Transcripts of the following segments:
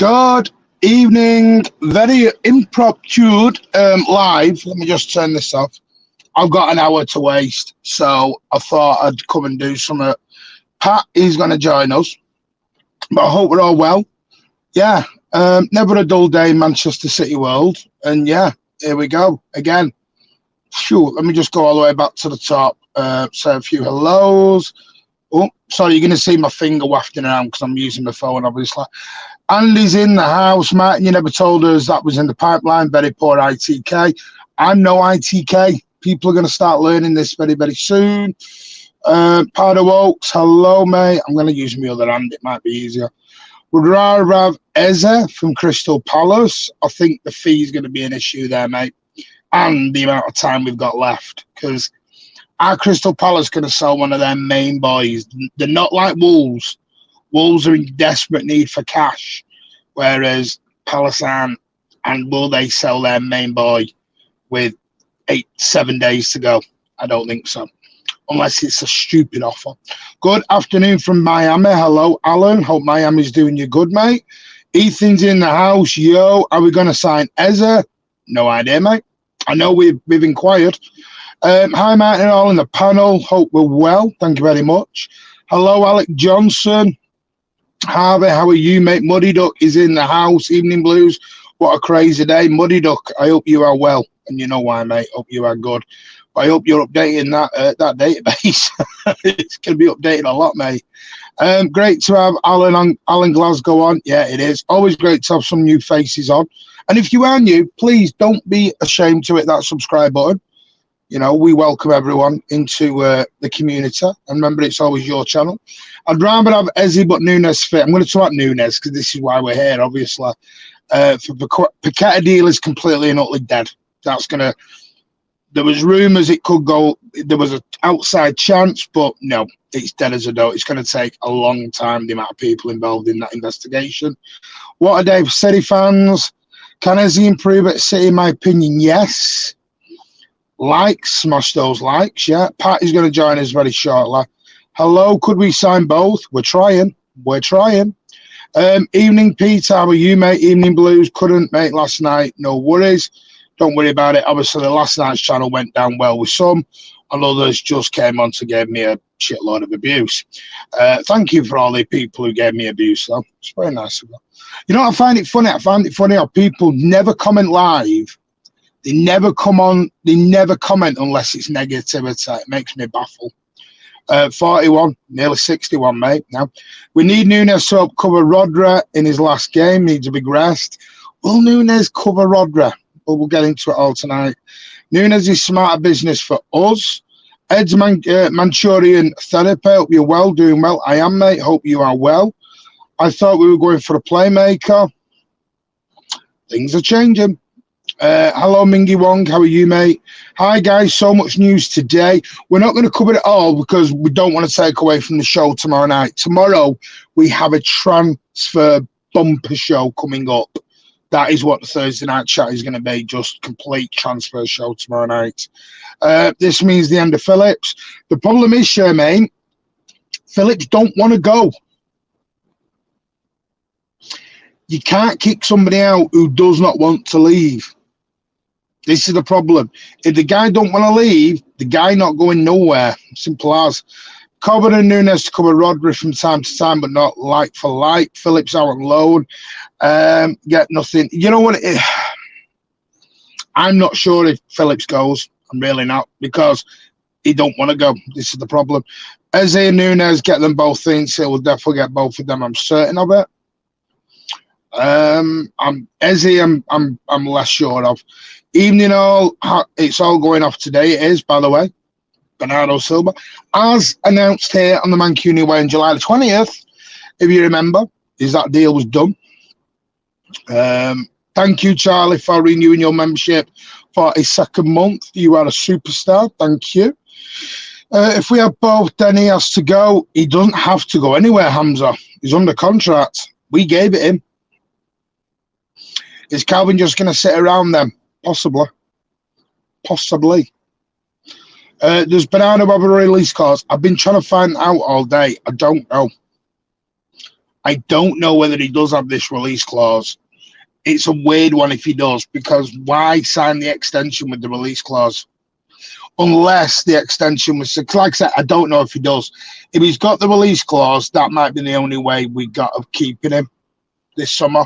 Good evening. Very impromptu live. Let me just turn this off. I've got an hour to waste, so I thought I'd come and do something. Pat is going to join us, but I hope we're all well. Yeah, never a dull day in Manchester City world. And yeah, here we go again. Phew, let me just go all the way back to the top. Say a few hellos. Oh, sorry, you're going to see my finger wafting around because I'm using my phone, obviously. Andy's in the house, Matt. You never told us that was in the pipeline. Very poor ITK. I'm no ITK. People are going to start learning this very, very soon. Pardo Oaks, hello, mate. I'm going to use my other hand. It might be easier. Would rather have Eze from Crystal Palace. I think the fee is going to be an issue there, mate. And the amount of time we've got left. Because our Crystal Palace going to sell one of their main boys. They're not like Wolves. Wolves are in desperate need for cash, whereas Palace aren't. And will they sell their main boy with 7 days to go? I don't think so, unless it's a stupid offer. Good afternoon from Miami. Hello, Alan. Hope Miami's doing you good, mate. Ethan's in the house. Yo, are we going to sign Eze? No idea, mate. I know we've inquired. Hi, Martin and all in the panel. Hope we're well. Thank you very much. Hello, Alec Johnson. Harvey, how are you, mate? Muddy Duck is in the house. Evening Blues. What a crazy day. Muddy Duck, I hope you are well. And you know why, mate. Hope you are good. But I hope you're updating that database. It's going to be updated a lot, mate. Great to have Alan Glasgow on. Yeah, it is. Always great to have some new faces on. And if you are new, please don't be ashamed to hit that subscribe button. You know, we welcome everyone into the community. And remember, it's always your channel. I'd rather have Eze, but Nunes fit. I'm going to talk Nunes because this is why we're here, obviously. Paqueta deal is completely and utterly dead. That's going to... There was rumours it could go... There was an outside chance, but no, it's dead as a dough. It's going to take a long time, the amount of people involved in that investigation. What a day for City fans. Can Eze improve at City? In my opinion, yes. Likes, smash those likes, yeah. Pat is going to join us very shortly. Hello, could we sign both? We're trying. Evening, Peter, how are you, mate? Evening Blues, couldn't make last night. No worries. Don't worry about it. Obviously, the last night's channel went down well with some, and others just came on to give me a shitload of abuse. Thank you for all the people who gave me abuse, though. It's very nice of them. You know what I find it funny? I find it funny how people never comment live. They never come on. They never comment unless it's negativity. It makes me baffle. 41, nearly 61, mate. Now we need Nunes to help cover Rodri in his last game. Needs a big rest. Will Nunes cover Rodri? But we'll get into it all tonight. Nunes is smarter business for us. Ed's Mancunian therapy. Hope you're well, doing well. I am, mate. Hope you are well. I thought we were going for a playmaker. Things are changing. Hello, Mingy Wong. How are you, mate? Hi, guys. So much news today. We're not going to cover it all because we don't want to take away from the show tomorrow night. Tomorrow, we have a transfer bumper show coming up. That is what the Thursday night chat is going to be. Just complete transfer show tomorrow night. This means the end of Phillips. The problem is, Charmaine, Phillips don't want to go. You can't kick somebody out who does not want to leave. This is the problem. If the guy don't want to leave, the guy not going nowhere. Simple as. Cover and Nunes to cover Rodri from time to time, but not like for like. Phillips out on loan. Get nothing. You know what? I'm not sure if Phillips goes. I'm really not, because he don't want to go. This is the problem. Eze and Nunes, get them both in. So we'll definitely get both of them. I'm certain of it. Eze, I'm less sure of. Evening all, it's all going off today. It is, by the way. Bernardo Silva, as announced here on the Mancunian way on July the 20th, if you remember, is that deal was done. Thank you, Charlie, for renewing your membership for a second month. You are a superstar. Thank you. If we have both, then he has to go. He doesn't have to go anywhere, Hamza. He's under contract. We gave it him. Is Calvin just going to sit around then? Possibly. Does Bernardo have a release clause? I've been trying to find out all day. I don't know. I don't know whether he does have this release clause. It's a weird one if he does, because why sign the extension with the release clause? Unless the extension was, like I said, I don't know if he does. If he's got the release clause, that might be the only way we got of keeping him this summer.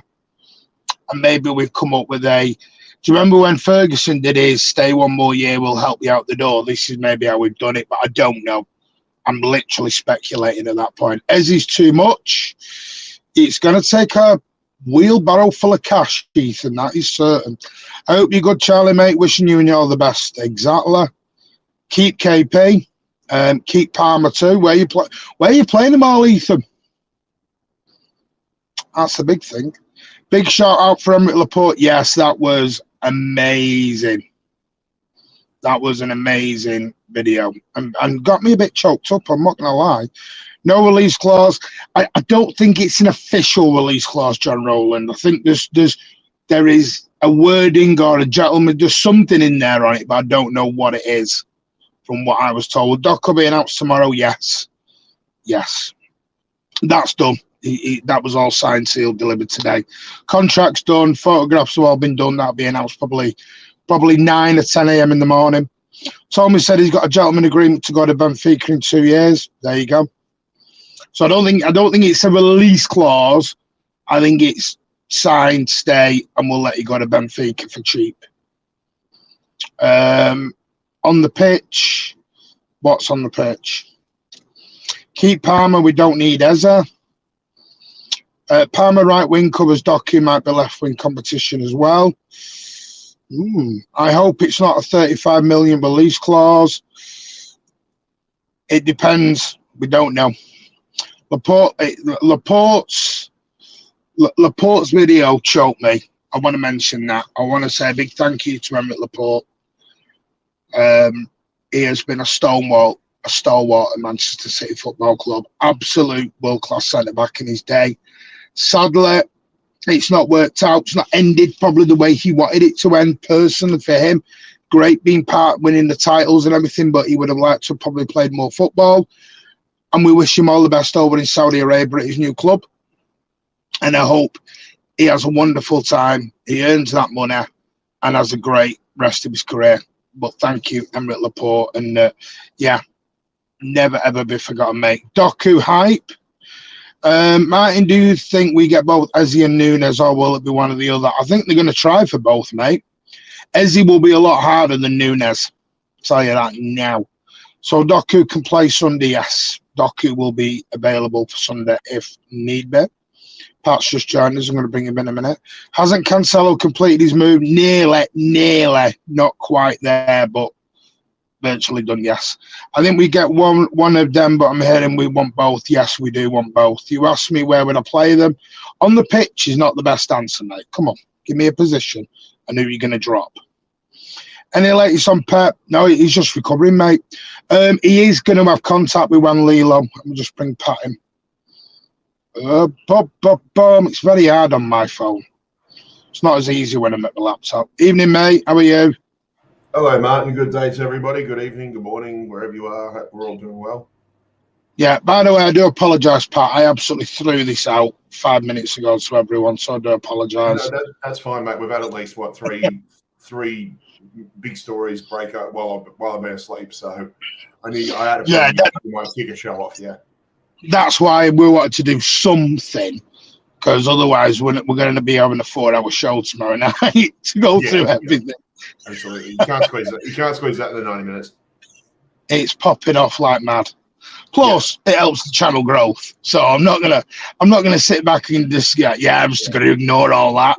And maybe we've come up with a, do you remember when Ferguson did his stay one more year, we'll help you out the door? This is maybe how we've done it, but I don't know. I'm literally speculating at that point. As is too much, it's going to take a wheelbarrow full of cash, Ethan, that is certain. I hope you're good, Charlie, mate. Wishing you and you all the best. Exactly. Keep KP. Keep Palmer too. Where you playing them all, Ethan? That's the big thing. Big shout out for Emerick Laporte. Yes, that was amazing. That was an amazing video and got me a bit choked up, I'm not going to lie. No release clause. I don't think it's an official release clause, John Rowland. I think there is a wording or a gentleman, there's something in there on it, but I don't know what it is from what I was told. Doc will be announced tomorrow, yes. Yes. That's done. That was all signed, sealed, delivered today. Contract's done. Photographs have all been done. That'll be announced probably 9 or 10 a.m. in the morning. Tommy said he's got a gentleman agreement to go to Benfica in 2 years. There you go. So I don't think it's a release clause. I think it's signed, stay, and we'll let you go to Benfica for cheap. On the pitch, what's on the pitch? Keep Palmer. We don't need Eza. Palmer right wing covers Doku, might be left wing competition as well. I hope it's not a 35 million release clause. It depends. We don't know. Laporte's video choked me. I want to mention that. I want to say a big thank you to Emerick Laporte. He has been a stalwart at Manchester City Football Club. Absolute world-class centre-back in his day. Sadly, it's not worked out. It's not ended probably the way he wanted it to end personally for him. Great being part, winning the titles and everything, but he would have liked to have probably played more football. And we wish him all the best over in Saudi Arabia at his new club. And I hope he has a wonderful time. He earns that money and has a great rest of his career. But thank you, Emerick Laporte. And yeah, never ever be forgotten, mate. Doku hype. Martin, do you think we get both Eze and Nunes, or will it be one or the other? I think they're going to try for both, mate. Eze will be a lot harder than Nunes. I'll tell you that now. So Doku can play Sunday, yes. Doku will be available for Sunday if need be. Pat's just joined us. I'm going to bring him in a minute. Hasn't Cancelo completed his move? Nearly. Not quite there, but virtually done, yes. I think we get one of them, but I'm hearing we want both. Yes, we do want both. You asked me where would I play them. On the pitch is not the best answer, mate. Come on, give me a position and who you're going to drop. Any latest on Pep? No, he's just recovering, mate. He is going to have contact with Juan Lilo. Let me just bring Pat in. It's very hard on my phone. It's not as easy when I'm at the laptop. Evening, mate. How are you? Hello, Martin. Good day to everybody. Good evening, good morning, wherever you are. Hope we're all doing well. Yeah, by the way, I do apologise, Pat. I absolutely threw this out 5 minutes ago to everyone, so I do apologise. No, that's fine, mate. We've had at least, three big stories break up while I've been asleep, so I had to kick a show off, yeah. That's why we wanted to do something, because otherwise we're going to be having a 4-hour show tomorrow night to go through everything. Absolutely. You can't squeeze that in the 90 minutes. It's popping off like mad. Plus, it helps the channel growth. So I'm not gonna sit back and just I'm just gonna ignore all that.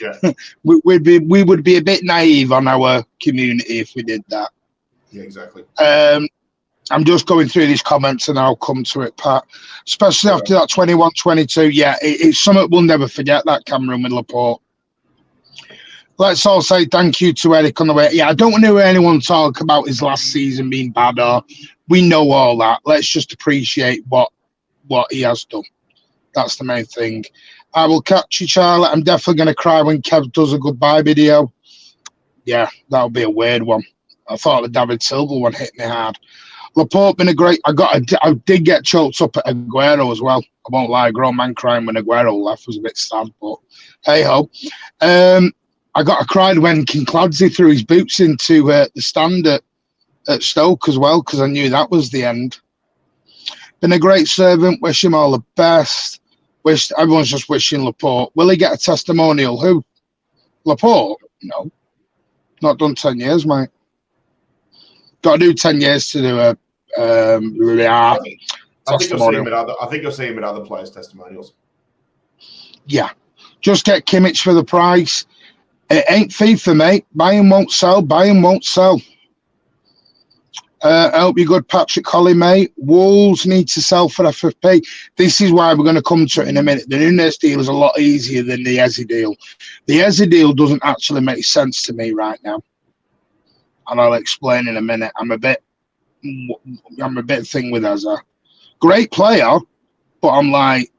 Yeah. we would be a bit naive on our community if we did that. Yeah, exactly. I'm just going through these comments and I'll come to it, Pat. Especially after that 21-22. Yeah, it's something we'll never forget, that Cameroon with Laporte. Let's all say thank you to Eric on the way. Yeah, I don't want to hear anyone talk about his last season being bad, or we know all that. Let's just appreciate what he has done. That's the main thing. I will catch you, Charlotte. I'm definitely going to cry when Kev does a goodbye video. Yeah, that'll be a weird one. I thought the David Silva one hit me hard. Laporte been a great. I did get choked up at Aguero as well. I won't lie, grown man crying when Aguero left was a bit sad, but hey ho. I cried when Kincladze threw his boots into the stand at Stoke as well, because I knew that was the end. Been a great servant. Wish him all the best. Everyone's just wishing Laporte. Will he get a testimonial? Who? Laporte? No. Not done 10 years, mate. Got to do 10 years to do a testimonial. I think you'll see him at other players' testimonials. Yeah. Just get Kimmich for the price. It ain't FIFA, mate. Buy him, won't sell. Buy him, won't sell. I hope you're good, Patrick Holly, mate. Wolves need to sell for FFP. This is why we're going to come to it in a minute. The Nunes deal is a lot easier than the Eze deal. The Eze deal doesn't actually make sense to me right now, and I'll explain in a minute. I'm a bit thing with Eze. Great player, but I'm like,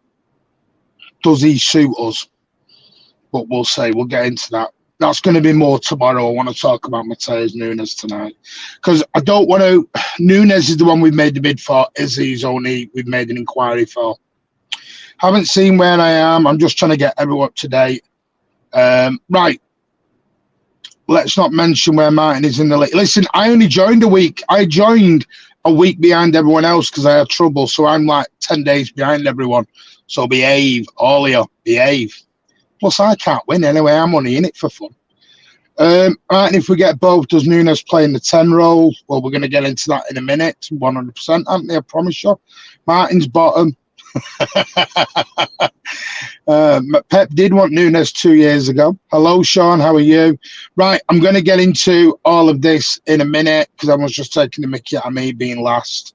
does he suit us? But we'll see. We'll get into that. That's going to be more tomorrow. I want to talk about Matheus Nunes tonight, because I don't want to. Nunes is the one we've made the bid for. Izzy's only we've made an inquiry for. Haven't seen where I am. I'm just trying to get everyone up to date. Right. Let's not mention where Martin is in the league. Listen, I only joined a week. I joined a week behind everyone else because I had trouble. So I'm like 10 days behind everyone. So behave, all of you, behave. Plus, I can't win anyway. I'm only in it for fun. And if we get both, does Nunes play in the 10 role? Well, we're going to get into that in a minute. 100%, aren't they? I promise you. Martin's bottom. Pep did want Nunes 2 years ago. Hello, Sean. How are you? Right, I'm going to get into all of this in a minute because I was just taking the mickey at me being last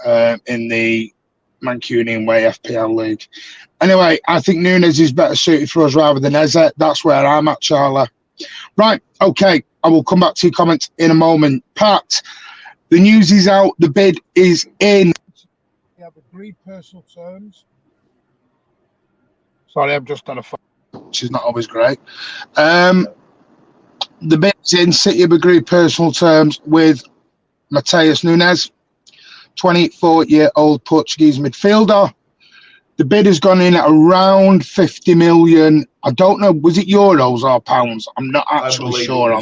in the Mancunian Way FPL League. Anyway, I think Nunes is better suited for us rather than Eze. That's where I'm at, Charlie. Right, okay. I will come back to your comments in a moment. Pat, the news is out. The bid is in. We have agreed personal terms. Sorry, I've just done a phone, which is not always great. The bid's in. City have agreed personal terms with Matheus Nunes, 24-year-old Portuguese midfielder. The bid has gone in at around 50 million. I don't know. Was it euros or pounds? I'm not actually sure. I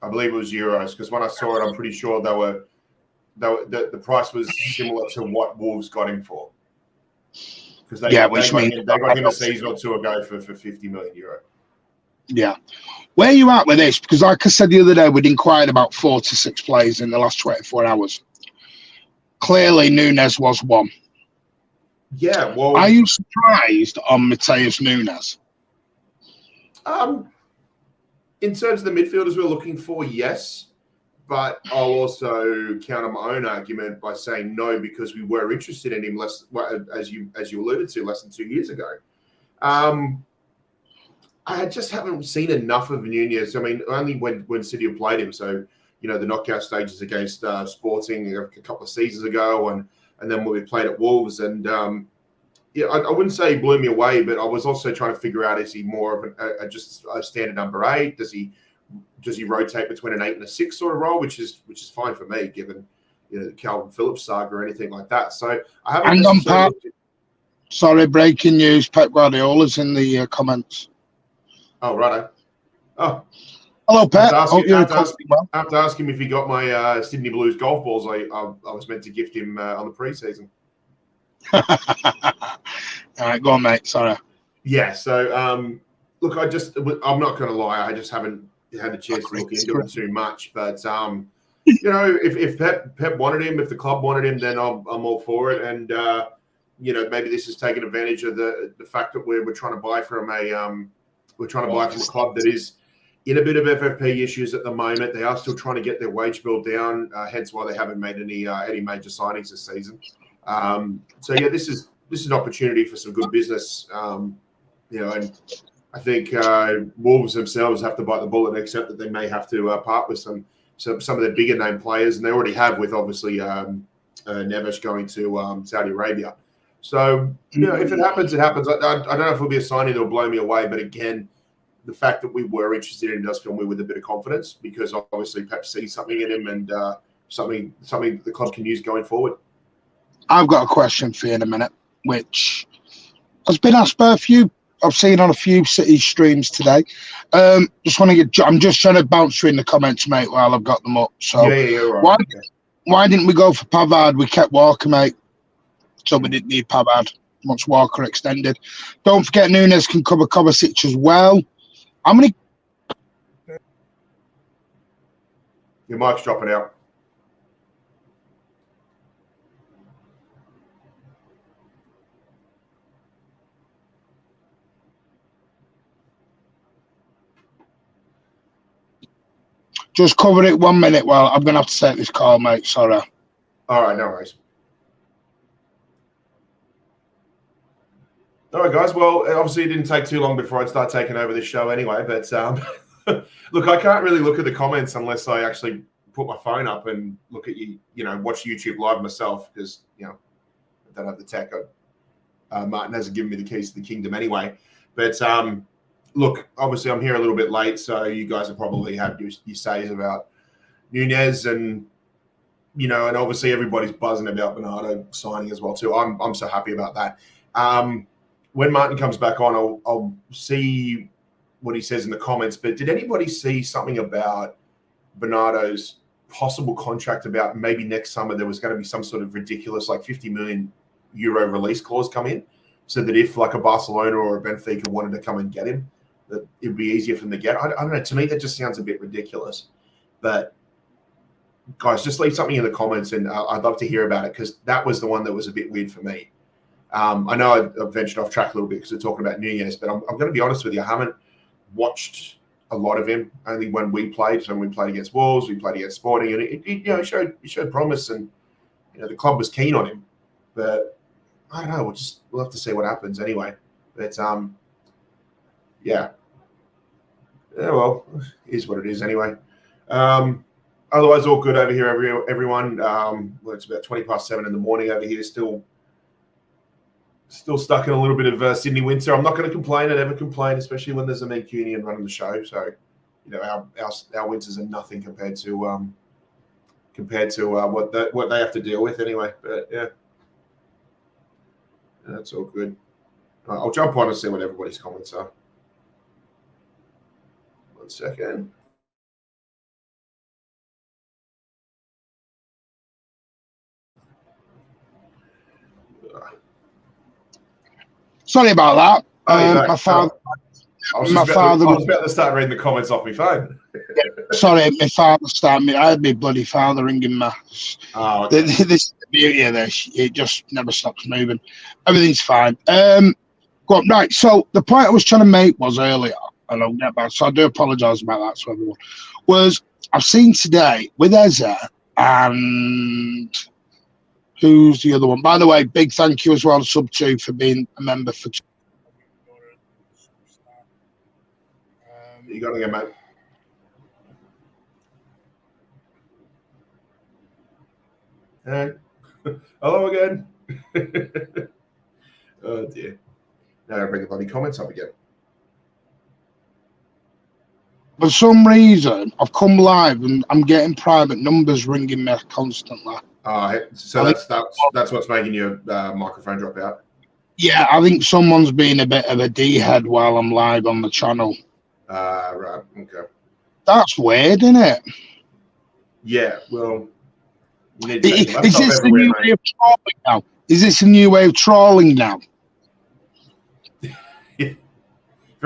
believe it was euros because when I saw it, I'm pretty sure the price was similar to what Wolves got him for. Because they got him a season or two ago for 50 million euro. Yeah. Where are you at with this? Because like I said the other day, we'd inquired about 4 to 6 players in the last 24 hours. Clearly, Nunes was one. Yeah, well, are you surprised on Matheus Nunes? In terms of the midfielders we're looking for, yes, but I'll also counter my own argument by saying no because we were interested in him as you alluded to, less than 2 years ago. I just haven't seen enough of Nunes. I mean, only when City have played him. So the knockout stages against Sporting a couple of seasons ago, and then when we played at Wolves, and I wouldn't say he blew me away, but I was also trying to figure out, is he more of just a standard number 8? Does he rotate between an 8 and a 6 sort of role, which is fine for me, given the Calvin Phillips saga or anything like that. So I haven't. And on sorry, breaking news: Pep Guardiola's in the comments. Oh, righto. Oh. Hello, Pep. I have to ask him if he got my Sydney Blues golf balls I was meant to gift him on the preseason. All right, go on, mate. Sorry. Yeah, so, look, I'm not going to lie. I just haven't had a chance to look into it too much. But, if Pep wanted him, if the club wanted him, then I'm all for it. And, maybe this is taking advantage of the fact that we're trying to buy from a club that is in a bit of FFP issues at the moment. They are still trying to get their wage bill down, hence why they haven't made any major signings this season. This is an opportunity for some good business. And I think Wolves themselves have to bite the bullet and accept that they may have to part with some of their bigger name players, and they already have with obviously Neves going to Saudi Arabia. So if it happens, it happens. I don't know if it'll be a signing that'll blow me away, but again, the fact that we were interested in him does fill me with a bit of confidence, because obviously Pep sees something in him, and something the club can use going forward. I've got a question for you in a minute, which has been asked by a few. I've seen on a few City streams today. Just want to get. I'm just trying to bounce through in the comments, mate, while I've got them up. So right. why didn't we go for Pavard? We kept Walker, mate. So we didn't need Pavard once Walker extended. Don't forget Nunes can cover Kovacic as well. How many? Your mic's dropping out. Just cover it 1 minute while I'm going to have to take this call, mate. Sorry. All right, no worries. All right, guys. Well, obviously it didn't take too long before I'd start taking over this show anyway. But look, I can't really look at the comments unless I actually put my phone up and look at watch YouTube live myself, because, I don't have the tech. Martin hasn't given me the keys to the kingdom anyway. But look, obviously I'm here a little bit late, so you guys have probably had your says about Nunes, and and obviously everybody's buzzing about Bernardo signing as well too. I'm so happy about that. When Martin comes back on, I'll see what he says in the comments. But did anybody see something about Bernardo's possible contract, about maybe next summer there was going to be some sort of ridiculous like 50 million euro release clause come in, so that if like a Barcelona or a Benfica wanted to come and get him, that it'd be easier for them to get? I don't know. To me, that just sounds a bit ridiculous. But guys, just leave something in the comments, and I'd love to hear about it, because that was the one that was a bit weird for me. I know I've ventured off track a little bit because we're talking about Nunes, but I'm going to be honest with you. I haven't watched a lot of him, only when we played. So when we played against Wolves, we played against Sporting, and it showed promise, and the club was keen on him. But I don't know. We'll have to see what happens anyway. But yeah. Well, it is what it is anyway. Otherwise, all good over here, everyone. Well, it's about 7:20 in the morning over here. Still stuck in a little bit of Sydney winter. I'm not going to complain. I never complain, especially when there's a Mancunian running the show. So, our winters are nothing compared to what they have to deal with anyway. But yeah, that's all good. I'll jump on and see what everybody's comments are. 1 second. Sorry about that. My father. I was about to start reading the comments off my phone. Sorry, my father started me. I had my bloody father ringing me. Oh, okay. This is the beauty of this. It just never stops moving. Everything's fine. Go on, right. So the point I was trying to make was earlier, and I'll get back. So I do apologise about that to everyone. Was I've seen today with Eze and who's the other one? By the way, big thank you as well, Sub2, for being a member for. You got to get, mate. Hello again. Oh dear. Now I bring the bloody comments up again. For some reason, I've come live and I'm getting private numbers ringing me constantly. So that's what's making your microphone drop out. Yeah, I think someone's been a bit of a D-head while I'm live on the channel. Right. Okay. That's weird, isn't it? Yeah. Well, you need is this the new way of trolling now? Is this a new way of trolling now?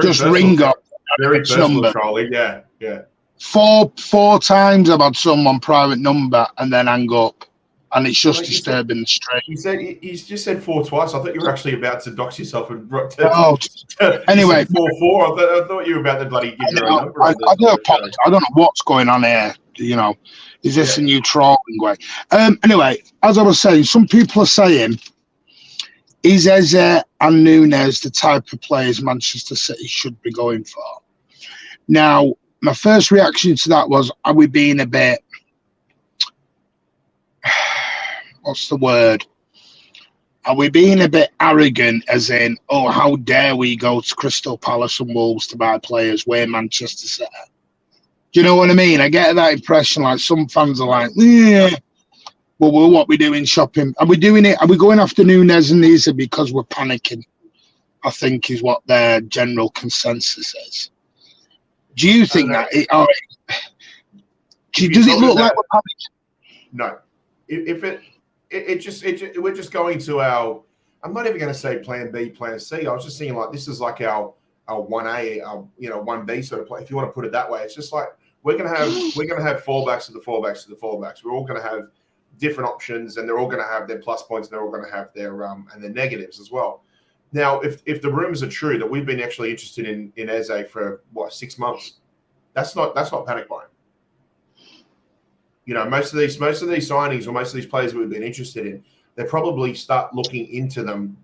Just ring up. Very personal trolling. Yeah. Yeah. Four times I've had someone private number and then hang up. And it's just disturbing the stream. You just said 4 twice. I thought you were actually about to dox yourself and anyway, 4. I thought you were about to bloody give your own number. I do apologize. I don't know what's going on here. Is this a new trolling way? Anyway, as I was saying, some people are saying, is Eze and Nunes the type of players Manchester City should be going for? Now, my first reaction to that was, are we being a bit, what's the word? Are we being a bit arrogant, as in, oh, how dare we go to Crystal Palace and Wolves to buy players? We're Manchester City. Do you know what I mean? I get that impression. Like some fans are like, yeah. Well, what we doing shopping? Are we doing it? Are we going after Nunes and these because we're panicking? I think is what their general consensus is. Do you think that? Does it look like we're panicking? No. We're just going to our. I'm not even going to say Plan B, Plan C. I was just thinking like this is like our 1A, our 1B sort of play. If you want to put it that way, it's just like we're going to have fullbacks to the fullbacks to the fullbacks. We're all going to have different options, and they're all going to have their plus points, and they're all going to have their and their negatives as well. Now, if the rumors are true that we've been actually interested in Eze for 6 months, that's not panic buying. Most of these signings or most of these players we've been interested in, they probably start looking into them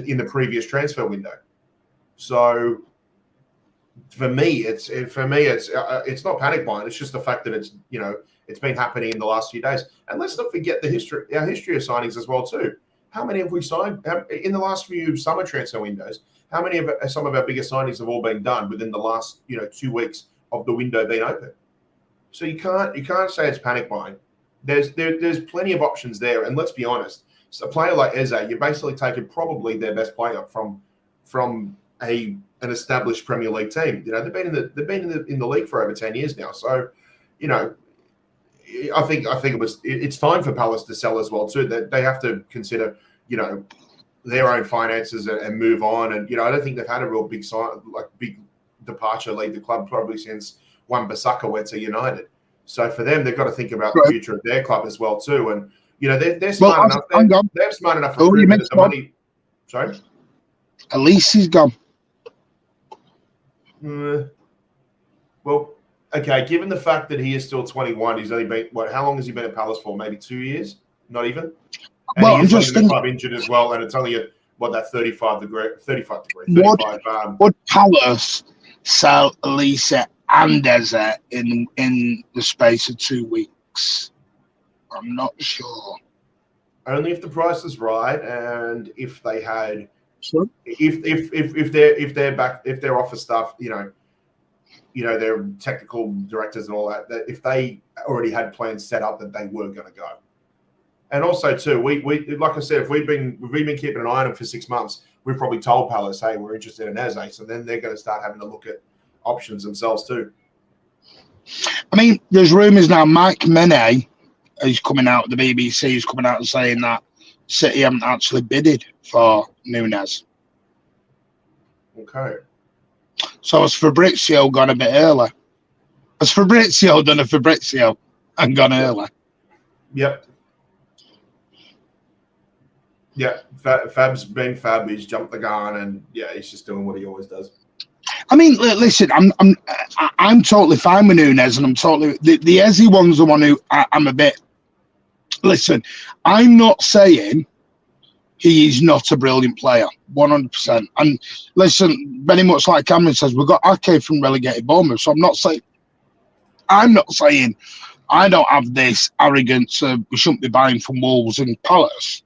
in the previous transfer window. So for me, it's not panic buying. It's just the fact that it's been happening in the last few days. And let's not forget our history of signings as well too. How many have we signed in the last few summer transfer windows? How many of some of our biggest signings have all been done within the last 2 weeks of the window being open? So you can't say it's panic buying. There's plenty of options there, and let's be honest. So a player like Eze, you're basically taking probably their best player from an established Premier League team. They've been in the league for over 10 years now. So, I think it's time for Palace to sell as well too. That they have to consider their own finances and move on. And I don't think they've had a real big departure leave the club probably since Wan-Bissaka went to United. So for them, they've got to think about the future of their club as well too. And they're smart enough. They're smart enough for the money. Sorry, at least he's gone. Well, okay. Given the fact that he is still 21, he's only been how long has he been at Palace for? Maybe 2 years, not even. And I'm just thinking, the club injured as well, and it's only that 35 degree. Would Palace sell Elise and Eze in the space of 2 weeks? I'm not sure. Only if the price is right, and if they had, sure. if their office staff, their technical directors and all that if they already had plans set up that they were going to go. And also too, we like I said, if we've been keeping an eye on him for 6 months, we've probably told Palace, hey, we're interested in Eze, so then they're going to start having to look at options themselves too. I mean, there's rumours now. Mike Mene is coming out. The BBC is coming out and saying that City haven't actually bidded for Nunes. Okay. So has Fabrizio gone a bit early? Has Fabrizio done a Fabrizio and gone early? Yep. Yeah, Fab's been Fab. He's jumped the gun, and he's just doing what he always does. I mean, listen, I'm totally fine with Nunes, and I'm totally the Eze one's the one who I'm a bit. Listen, I'm not saying he is not a brilliant player, 100%. And listen, very much like Cameron says, we've got Ake from relegated Bournemouth, so I'm not saying I don't have this arrogance of we shouldn't be buying from Wolves and Palace.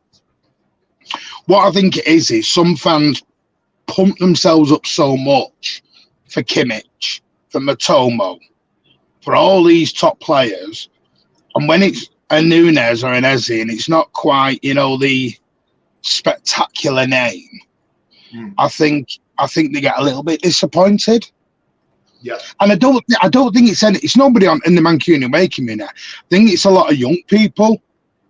What I think it is some fans pump themselves up so much for Kimmich, for Matomo, for all these top players, and when it's a Nunes or an Eze and it's not quite, the spectacular name, I think they get a little bit disappointed. Yeah, and I don't think it's nobody in the Mancunian making me now. I think it's a lot of young people.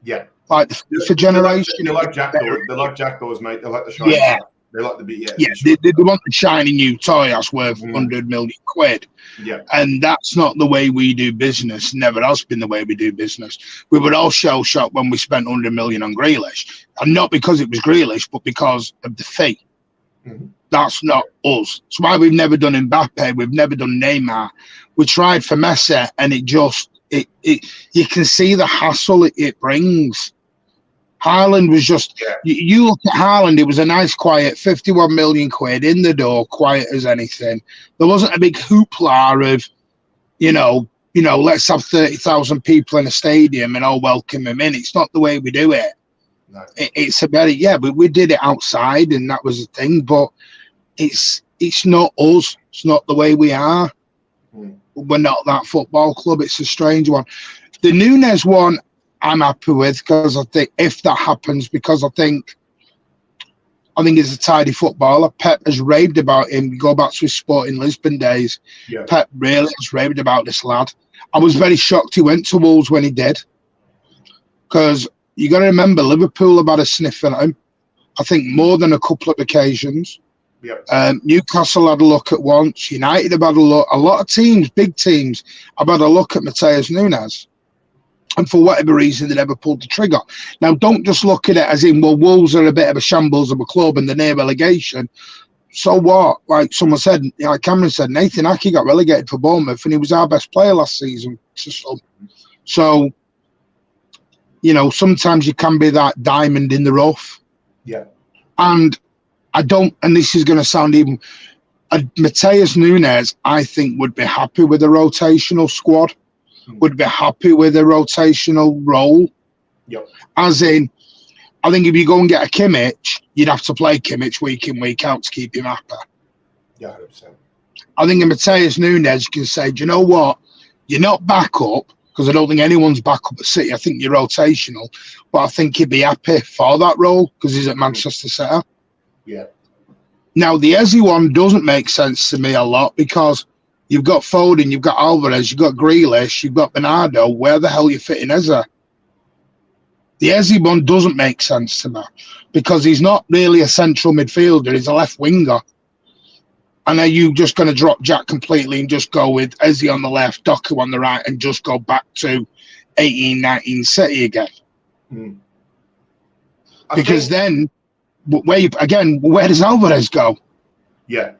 Yeah, like the generation. They like jackdaws, mate. They like the shiny. Yeah. Stuff. They like the bit. They want the shiny new toy that's worth 100 million quid. Yeah, and that's not the way we do business. Never has been the way we do business. We were all shell shocked when we spent 100 million on Grealish, and not because it was Grealish, but because of the fee. Mm-hmm. That's not us. That's why we've never done Mbappe. We've never done Neymar. We tried for Messi, and it you can see the hassle it brings. Haaland was just, you look at Haaland, it was a nice, quiet 51 million quid in the door, quiet as anything. There wasn't a big hoopla of, let's have 30,000 people in a stadium and all welcome him in. It's not the way we do it. No. It's a very, yeah, but we did it outside and that was the thing, but it's not us. It's not the way we are. We're not that football club. It's a strange one. The Nunes one, I'm happy with because I think if that happens, because I think he's a tidy footballer. Pep has raved about him. You go back to his Sporting Lisbon days. Yeah. Pep really has raved about this lad. I was very shocked he went to Wolves when he did, because you got to remember Liverpool have had a sniff at him. I think more than a couple of occasions. Yep. Newcastle had a look at once. United have had a look. A lot of teams, big teams, have had a look at Matheus Nunes. And for whatever reason, they never pulled the trigger. Now, don't just look at it as in, well, Wolves are a bit of a shambles of a club and they're near relegation. So what? Like someone said, like Cameron said, Nathan Ake got relegated for Bournemouth and he was our best player last season. So sometimes you can be that diamond in the rough. Yeah. And and this is going to sound even, Matheus Nunes, I think, would be happy with a rotational squad, would be happy with a rotational role. Yep. As in, I think if you go and get a Kimmich, you'd have to play Kimmich week in, week out to keep him happy. Yeah, 100%. I think in Matheus Nunes, you can say, do you know what? You're not back up, because I don't think anyone's back up at City. I think you're rotational, but I think he'd be happy for that role because he's at Manchester City. Yeah. Now, the Eze one doesn't make sense to me a lot because you've got Foden, you've got Alvarez, you've got Grealish, you've got Bernardo. Where the hell are you fitting Eze? The Eze one doesn't make sense to me because he's not really a central midfielder. He's a left winger. And are you just going to drop Jack completely and just go with Eze on the left, Doku on the right, and just go back to 18-19 City again? Because then, where does Alvarez go? Yeah.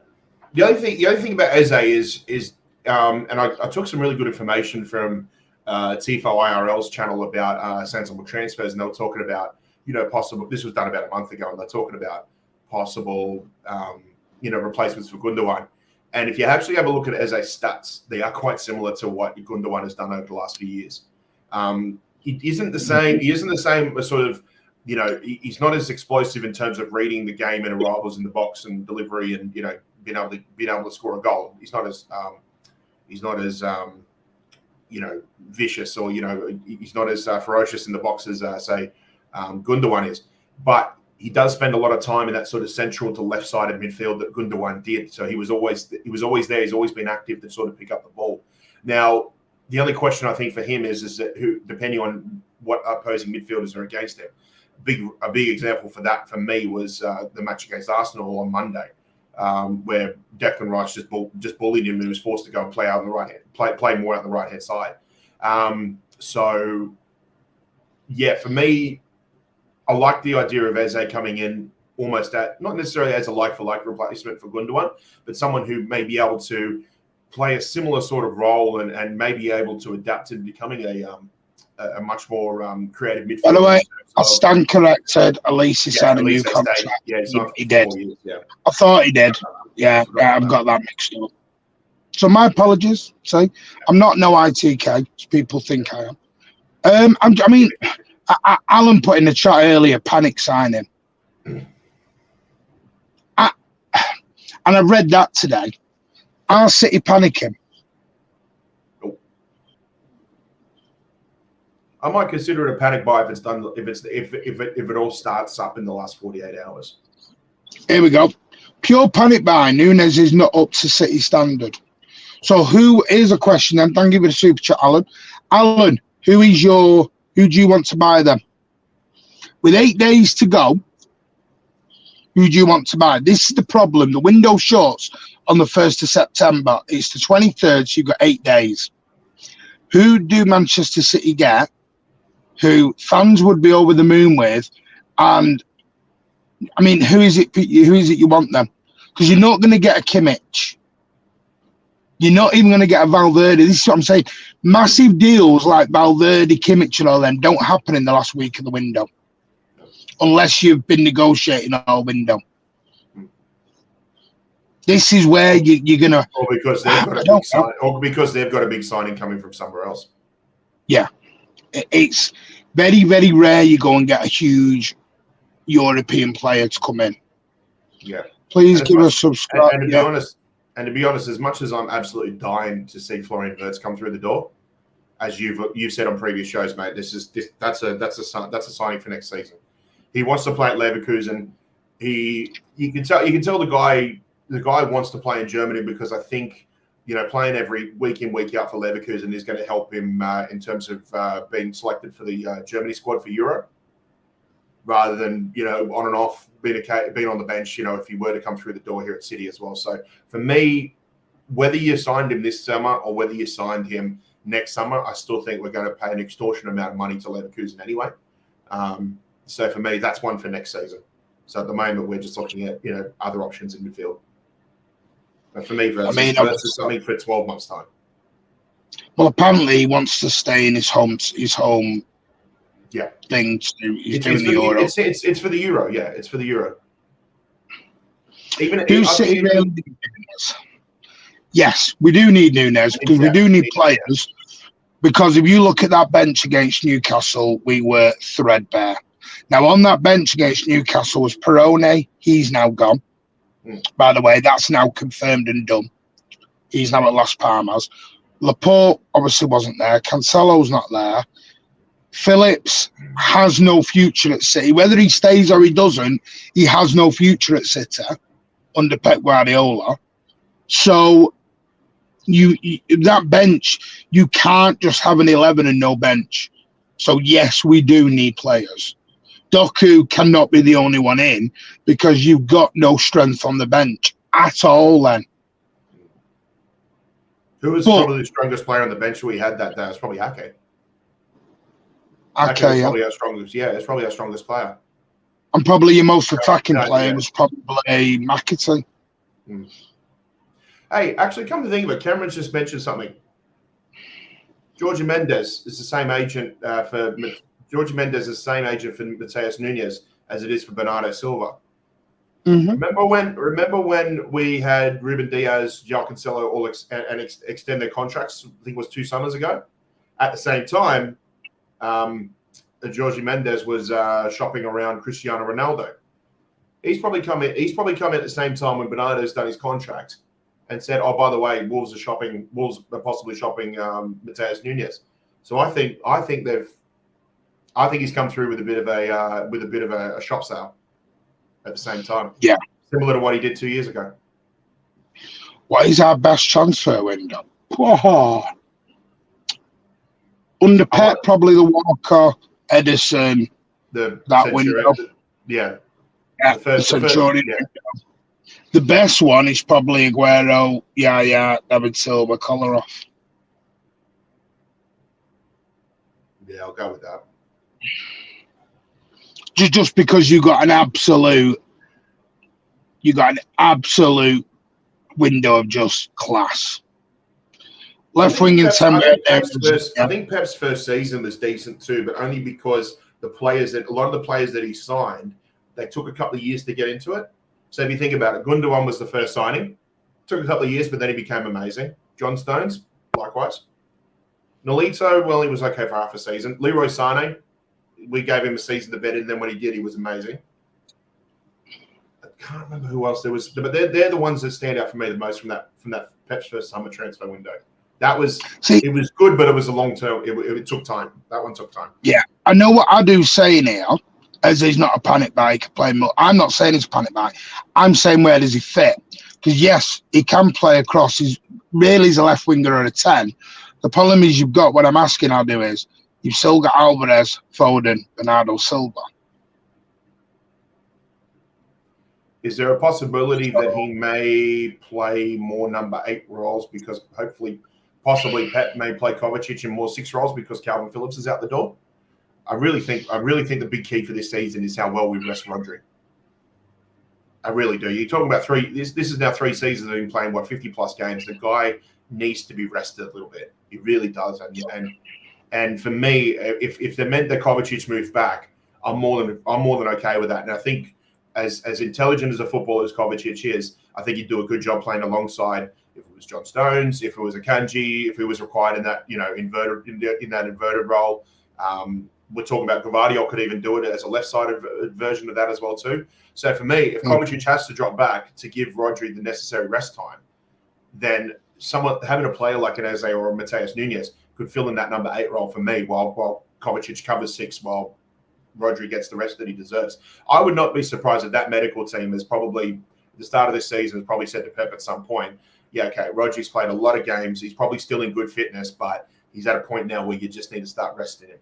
The other thing about Eze is and I took some really good information from Tifo IRL's channel about sensible transfers, and they were talking about possible. This was done about a month ago, and they're talking about possible replacements for Gundogan. And if you actually have a look at Eze's stats, they are quite similar to what Gundogan has done over the last few years. He isn't the same. He isn't the same sort of. He's not as explosive in terms of reading the game and arrivals in the box and delivery and being able to score a goal. He's not as vicious or he's not as ferocious in the box as say Gundogan is. But he does spend a lot of time in that sort of central to left-sided midfield that Gundogan did. So he was always there. He's always been active to sort of pick up the ball. Now, the only question I think for him is that who, depending on what opposing midfielders are against him. A big example for that for me was the match against Arsenal on Monday, where Declan Rice just bullied him and was forced to go and play out on the right hand, play more out on the right hand side. So yeah, for me, I like the idea of Eze coming in almost not necessarily as a like-for-like replacement for Gundogan, but someone who may be able to play a similar sort of role and may be able to adapt to becoming a much more creative midfielder. By the way, I stand corrected. Elise signed a new contract. Yeah, he did. Years, yeah. I thought he did. Yeah, I've got that mixed up. So my apologies. See, I'm not no ITK, as people think I am. Alan put in the chat earlier, panic signing. And I read that today. Are City panicking? I might consider it a panic buy if it's done. If it all starts up in the last 48 hours. Here we go. Pure panic buy. Nunes is not up to City standard. So here's a question then. Thank you for the super chat, Alan. Alan, who do you want to buy them? With 8 days to go, who do you want to buy? This is the problem. The window shuts on the 1st of September. It's the 23rd, so you've got 8 days. Who do Manchester City get? Who fans would be over the moon with? And I mean, who is it you want them? Because you're not going to get a Kimmich. You're not even going to get a Valverde. This is what I'm saying. Massive deals like Valverde, Kimmich and all them don't happen in the last week of the window. Unless you've been negotiating all window. This is where you're going to... Or because they've got a big signing coming from somewhere else. Yeah. It's very, very rare you go and get a huge European player to come in. Yeah. Please give us subscribe. And to be honest, as much as I'm absolutely dying to see Florian Wirtz come through the door, as you've said on previous shows, mate, that's a signing for next season. He wants to play at Leverkusen. You can tell the guy wants to play in Germany, because I think, playing every week in, week out for Leverkusen is going to help him in terms of being selected for the Germany squad for Euro, rather than, on and off being on the bench, if he were to come through the door here at City as well. So for me, whether you signed him this summer or whether you signed him next summer, I still think we're going to pay an extortionate amount of money to Leverkusen anyway. So for me, that's one for next season. So at the moment, we're just looking at, other options in midfield. But for me, versus something for 12 months' time. Well, apparently he wants to stay in his home thing. He's doing the Euro. It's for the Euro, yeah. It's for the Euro. Yes, we do need Nunes, because we do need players. Because if you look at that bench against Newcastle, we were threadbare. Now, on that bench against Newcastle was Perone. He's now gone. By the way, that's now confirmed and done. He's now at Las Palmas. Laporte obviously wasn't there. Cancelo's not there. Phillips has no future at City. Whether he stays or he doesn't, he has no future at City under Pep Guardiola. So that bench, you can't just have an 11 and no bench. So yes, we do need players. Doku cannot be the only one in, because you've got no strength on the bench at all then. Who was probably the strongest player on the bench we had that day? It was probably Ake. Ake was probably our strongest. Yeah, it's probably our strongest player. And probably your most attacking player was probably McAtee. Hey, actually, come to think of it, Cameron's just mentioned something. Jorge Mendes is the same agent for Matheus Nunes as it is for Bernardo Silva. Remember when we had Ruben Diaz, João Cancelo all extend their contracts? I think it was 2 summers ago. At the same time, Jorge Mendes was shopping around Cristiano Ronaldo. He's probably come in at the same time when Bernardo's done his contract and said, "Oh, by the way, Wolves are possibly shopping Matheus Nunes." So I think he's come through with a bit of a shop sale at the same time. Yeah, similar to what he did 2 years ago. What is our best transfer window? Whoa. Under Pep, probably the Walker, Edison, that window. Yeah. The Centurion. The best one is probably Aguero, David Silva, Kolarov. Yeah, I'll go with that. Just because you got an absolute window of just class. Left wing and 10. I think Pep's first season was decent too, but only because a lot of the players that he signed, they took a couple of years to get into it. So if you think about it, Gundogan was the first signing. Took a couple of years, but then he became amazing. John Stones, likewise. Nolito, well, he was okay for half a season. Leroy Sané, we gave him a season to bet in. Then when he did, he was amazing. I can't remember who else there was, but they're the ones that stand out for me the most from that Pep's first summer transfer window. It was good, but it was a long term. It took time. That one took time. Yeah, I know what I do say now, as he's not a panic buy. He can play more. I'm not saying he's a panic buy. I'm saying where does he fit? Because yes, he can play across. He's a left winger at a 10. The problem is what I'm asking I'll do is you've still got Alvarez, Foden, Bernardo Silva. Is there a possibility that he may play more number 8 roles because possibly Pep may play Kovacic in more 6 roles because Calvin Phillips is out the door? I really think the big key for this season is how well we rest Rodri. I really do. You're talking about this is now 3 seasons of him playing 50 plus games. The guy needs to be rested a little bit. He really does. And for me, if they meant that Kovacic moves back, I'm more than okay with that. And I think as intelligent as a footballer as Kovacic is, I think he'd do a good job playing alongside. If it was John Stones, if it was Akanji, if he was required in that inverted role, we're talking about Gvardiol could even do it as a left-sided version of that as well too. So for me, if Kovacic has to drop back to give Rodri the necessary rest time, then having a player like an Eze or a Matheus Nunes could fill in that number 8 role for me while Kovacic covers 6 while Rodri gets the rest that he deserves. I would not be surprised if that medical team is probably, at the start of this season, has probably said to Pep at some point, yeah, okay, Rodri's played a lot of games. He's probably still in good fitness, but he's at a point now where you just need to start resting him.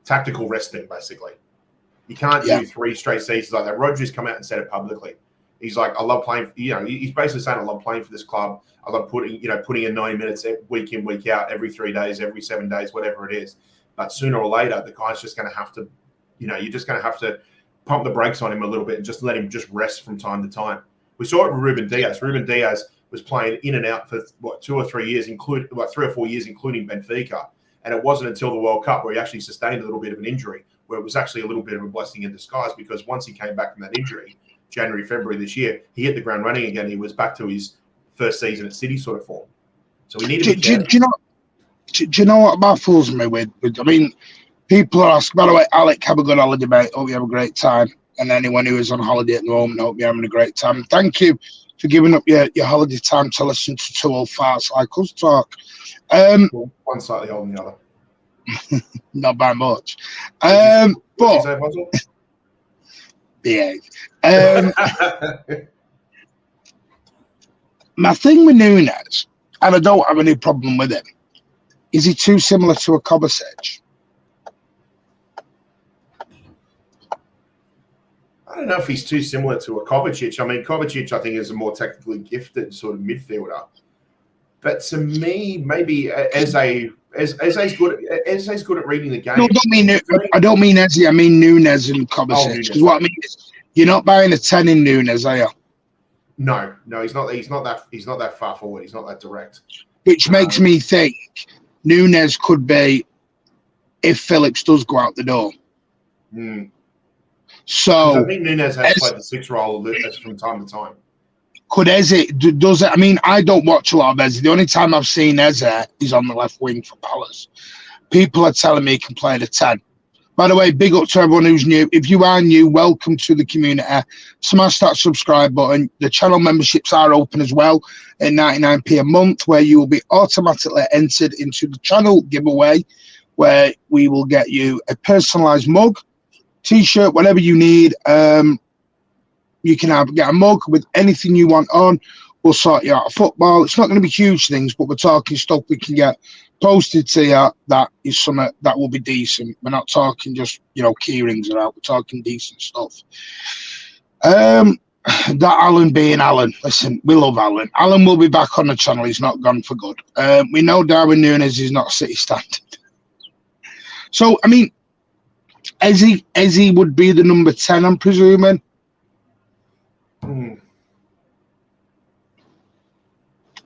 Tactical resting, basically. You can't do 3 straight seasons like that. Rodri's come out and said it publicly. He's like, I love playing. He's basically saying, I love playing for this club. I love putting in 90 minutes week in, week out, every 3 days, every 7 days, whatever it is. But sooner or later, the guy's just going to have to, you're just going to have to pump the brakes on him a little bit and just let him just rest from time to time. We saw it with Ruben Diaz. Ruben Diaz was playing in and out for 2 or 3 years, 3 or 4 years, including Benfica. And it wasn't until the World Cup where he actually sustained a little bit of an injury, where it was actually a little bit of a blessing in disguise, because once he came back from that injury, January, February this year, he hit the ground running again. He was back to his first season at City sort of form. So we need to do you know what baffles me with I mean, people are asking, by the way, Alec, have a good holiday, mate. Hope you have a great time. And anyone who is on holiday at the moment, hope you're having a great time. Thank you for giving up your holiday time to listen to 2 old farts like us talk. One slightly older than the other. Not by much. But behave. My thing with Nunes, and I don't have any problem with him, is he too similar to a Kovacic? I don't know if he's too similar to a Kovacic. I mean, Kovacic, I think, is a more technically gifted sort of midfielder. But to me, maybe Eze's good at reading the game. No, I don't mean Eze. I mean Nunes and Kovacic. Because what I mean is, you're not buying a 10 in Nunes, are you? No, he's not. He's not that far forward. He's not that direct. Which makes me think Nunes could be, if Phillips does go out the door. So I think Nunes has played the 6 role from time to time. Could Eze does it? I mean, I don't watch a lot of Eze. The only time I've seen Eze is on the left wing for Palace. People are telling me he can play the 10. By the way, big up to everyone who's new. If you are new, welcome to the community. Smash that subscribe button. The channel memberships are open as well at 99p a month, where you will be automatically entered into the channel giveaway, where we will get you a personalised mug, T-shirt, whatever you need. You can get a mug with anything you want on. We'll sort you out a football. It's not going to be huge things, but we're talking stuff we can get posted to you that is something that will be decent. We're not talking just, key rings are out. We're talking decent stuff. That Alan being Alan. Listen, we love Alan. Alan will be back on the channel. He's not gone for good. We know Darwin Nunes is not a City standard. So, I mean, Eze would be the number 10, I'm presuming.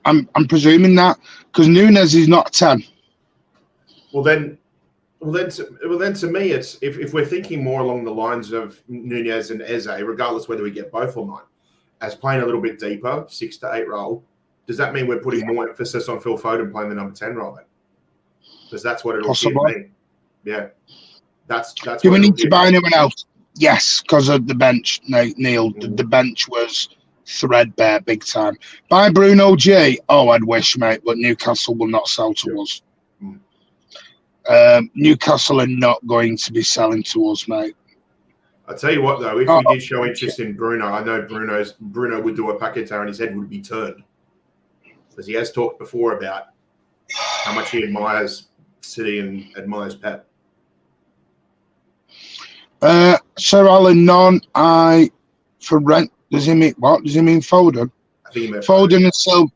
I'm presuming that, because Nunes is not 10. Well then to me, it's if we're thinking more along the lines of Nunes and Eze, regardless whether we get both or not, as playing a little bit deeper, 6 to 8 role, does that mean we're putting more emphasis on Phil Foden playing the number 10 role then? Because that's what it'll be. Yeah, that's. Do we need to buy anyone else? Yes, because of the bench, Neil. The bench was threadbare big time. Buy Bruno G. Oh, I'd wish, mate, but Newcastle will not sell to us. Newcastle are not going to be selling to us, mate. I'll tell you what, though, if we did show interest in Bruno, I know Bruno would do a paqueta and his head would be turned. Because he has talked before about how much he admires City and admires Pep. Sir Alan Nunn, for rent. Does he mean what? Does he mean Foden? I think he meant Foden and Silva.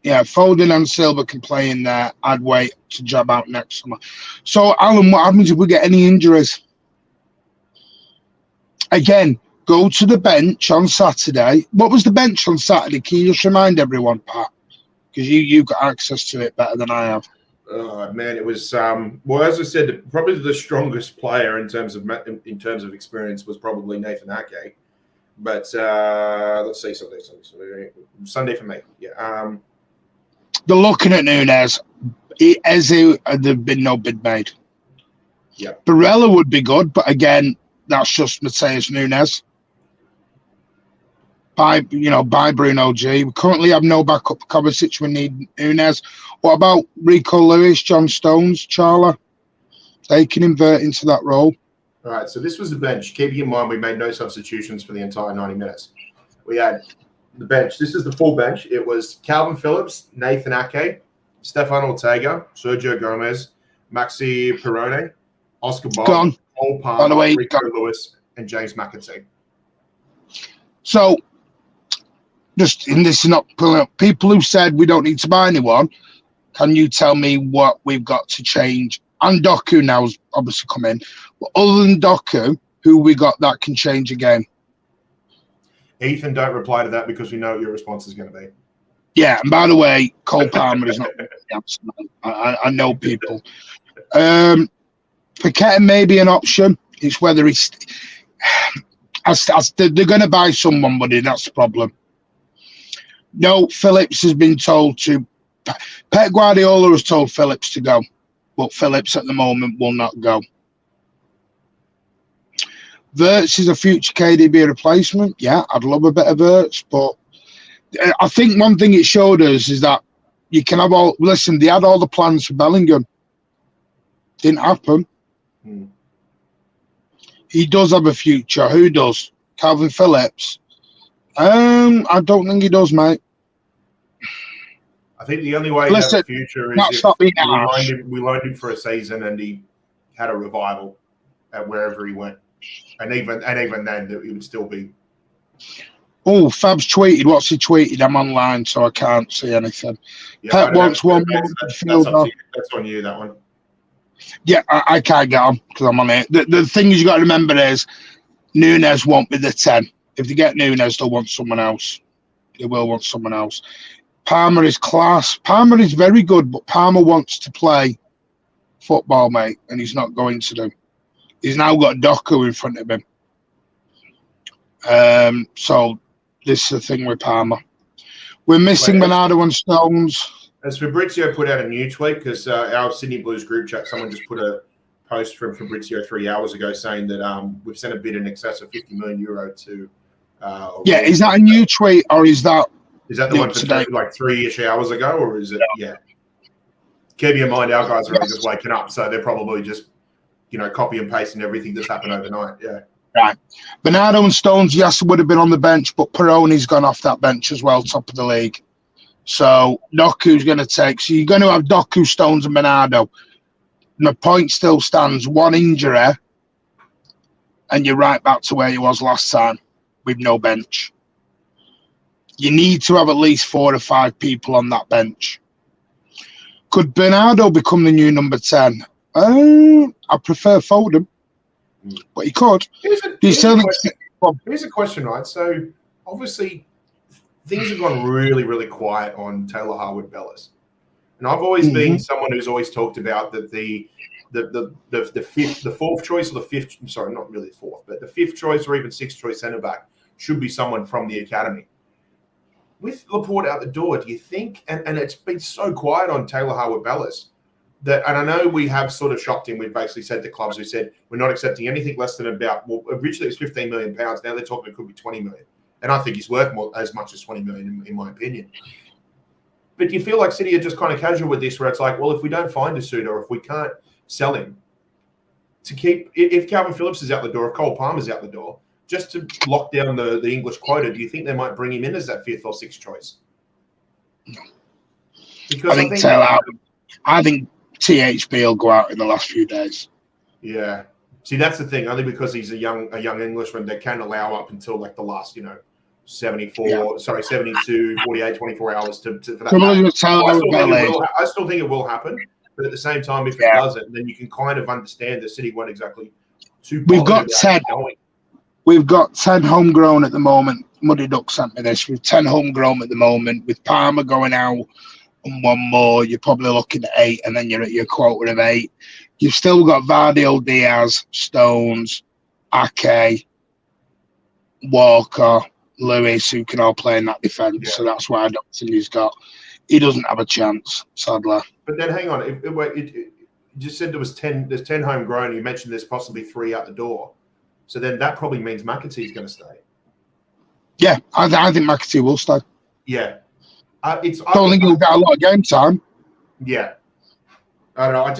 Yeah, Foden and Silva can play in there. I'd wait to job out next summer. So, Alan, what happens if we get any injuries? Again, go to the bench on Saturday. What was the bench on Saturday? Can you just remind everyone, Pat? Because you got access to it better than I have. Oh man, it was well, as I said, probably the strongest player in terms of experience was probably Nathan Ake. But let's see, Sunday for me. Yeah. They're looking at Nunes. There've been no bid made. Yeah. Barella would be good, but again, that's just Matheus Nunes. By Bruno G. We currently have no backup for Kovacic. We need Nunes. What about Rico Lewis, John Stones, Charla? They can invert into that role. All right, so this was the bench. Keeping in mind we made no substitutions for the entire 90 minutes. We had the bench. This is the full bench. It was Calvin Phillips, Nathan Ake, Stefan Ortega, Sergio Gomez, Maxi Perrone, Oscar Bob, Cole Palmer, Rico Lewis, and James McAtee. So, and this is not pulling up. People who said we don't need to buy anyone, can you tell me what we've got to change? And Doku now's obviously come in. But other than Doku, who we got that can change a game? Ethan, don't reply to that because we know what your response is going to be. Yeah, and by the way, Cole Palmer is not. I know people. Paqueta may be an option. It's whether he's. They're going to buy someone, buddy. That's the problem. No, Phillips has been told to. Pep Guardiola has told Phillips to go, but Phillips at the moment will not go. Wirtz is a future KDB replacement. Yeah, I'd love a bit of Wirtz, but I think one thing it showed us is that you can have all. Listen, they had all the plans for Bellingham. Didn't happen. He does have a future. Who does? Calvin Phillips. I don't think he does, mate. I think the only way he has a future is if we loaned him for a season and he had a revival at wherever he went. And even then, it would still be. Oh, Fab's tweeted. What's he tweeted? I'm online, so I can't see anything. Yeah, Pep wants one more midfielder. That's on you, that one. Yeah, I can't get on because I'm on it. The thing you got to remember is Nunes won't be the 10. If they get Nunes, they'll want someone else. They will want someone else. Palmer is class. Palmer is very good, but Palmer wants to play football, mate, and he's not going to do. He's now got Doku in front of him. So this is the thing with Palmer. We're missing Bernardo and Stones. As Fabrizio put out a new tweet, because our Sydney Blues group chat, someone just put a post from Fabrizio 3 hours ago saying that we've sent a bid in excess of €50 million to. Yeah, is that a new tweet or is that? Is that the one from like 3-ish hours ago, or is it? Yeah. Keep in mind, our guys are only just waking up, so they're probably just, copy and pasting everything that's happened overnight. Yeah. Right. Bernardo and Stones, yes, would have been on the bench, but Perroni's gone off that bench as well, top of the league. So Doku's going to take. So you're going to have Doku, Stones, and Bernardo. My point still stands: one injury, and you're right back to where you was last time with no bench. You need to have at least 4 or 5 people on that bench. Could Bernardo become the new number 10? I prefer Foden, but he could. Here's a question, right? So obviously things have gone really, really quiet on Taylor Harwood-Bellis, and I've always been someone who's always talked about that the fourth choice or the fifth. Sorry, not really fourth, but the 5th choice or even 6th choice centre back should be someone from the academy. With Laporte out the door, do you think? And it's been so quiet on Taylor Harwood-Bellis that, and I know we have sort of shocked him. We've basically said to clubs who said we're not accepting anything less than about. Well, originally it was £15 million. Now they're talking it could be 20 million, and I think he's worth as much as 20 million in my opinion. But do you feel like City are just kind of casual with this, where it's like, well, if we don't find a suitor, or if we can't sell him, to keep if Calvin Phillips is out the door, if Cole Palmer's out the door, just to lock down the English quota, do you think they might bring him in as that 5th or 6th choice? Because I think THB will go out in the last few days. Yeah. See, that's the thing. Only because he's a young Englishman, they can allow up until like the last, 72, 48, 24 hours for that. I still think it will happen. But at the same time, if it doesn't, then you can kind of understand that City weren't exactly too We've got 10 homegrown at the moment. Muddy Duck sent me this. With 10 homegrown at the moment, with Palmer going out and one more, you're probably looking at 8, and then you're at your quota of 8. You've still got Vardy, Diaz, Stones, Ake, Walker, Lewis, who can all play in that defence. Yeah. So that's why I don't think he doesn't have a chance, sadly. But then hang on. You just said there was 10. There's 10 homegrown. You mentioned there's possibly 3 out the door. So then that probably means McAtee's going to stay. Yeah, I think McAtee will stay. Yeah, I don't think he'll get a lot of game time. Yeah, I don't know. I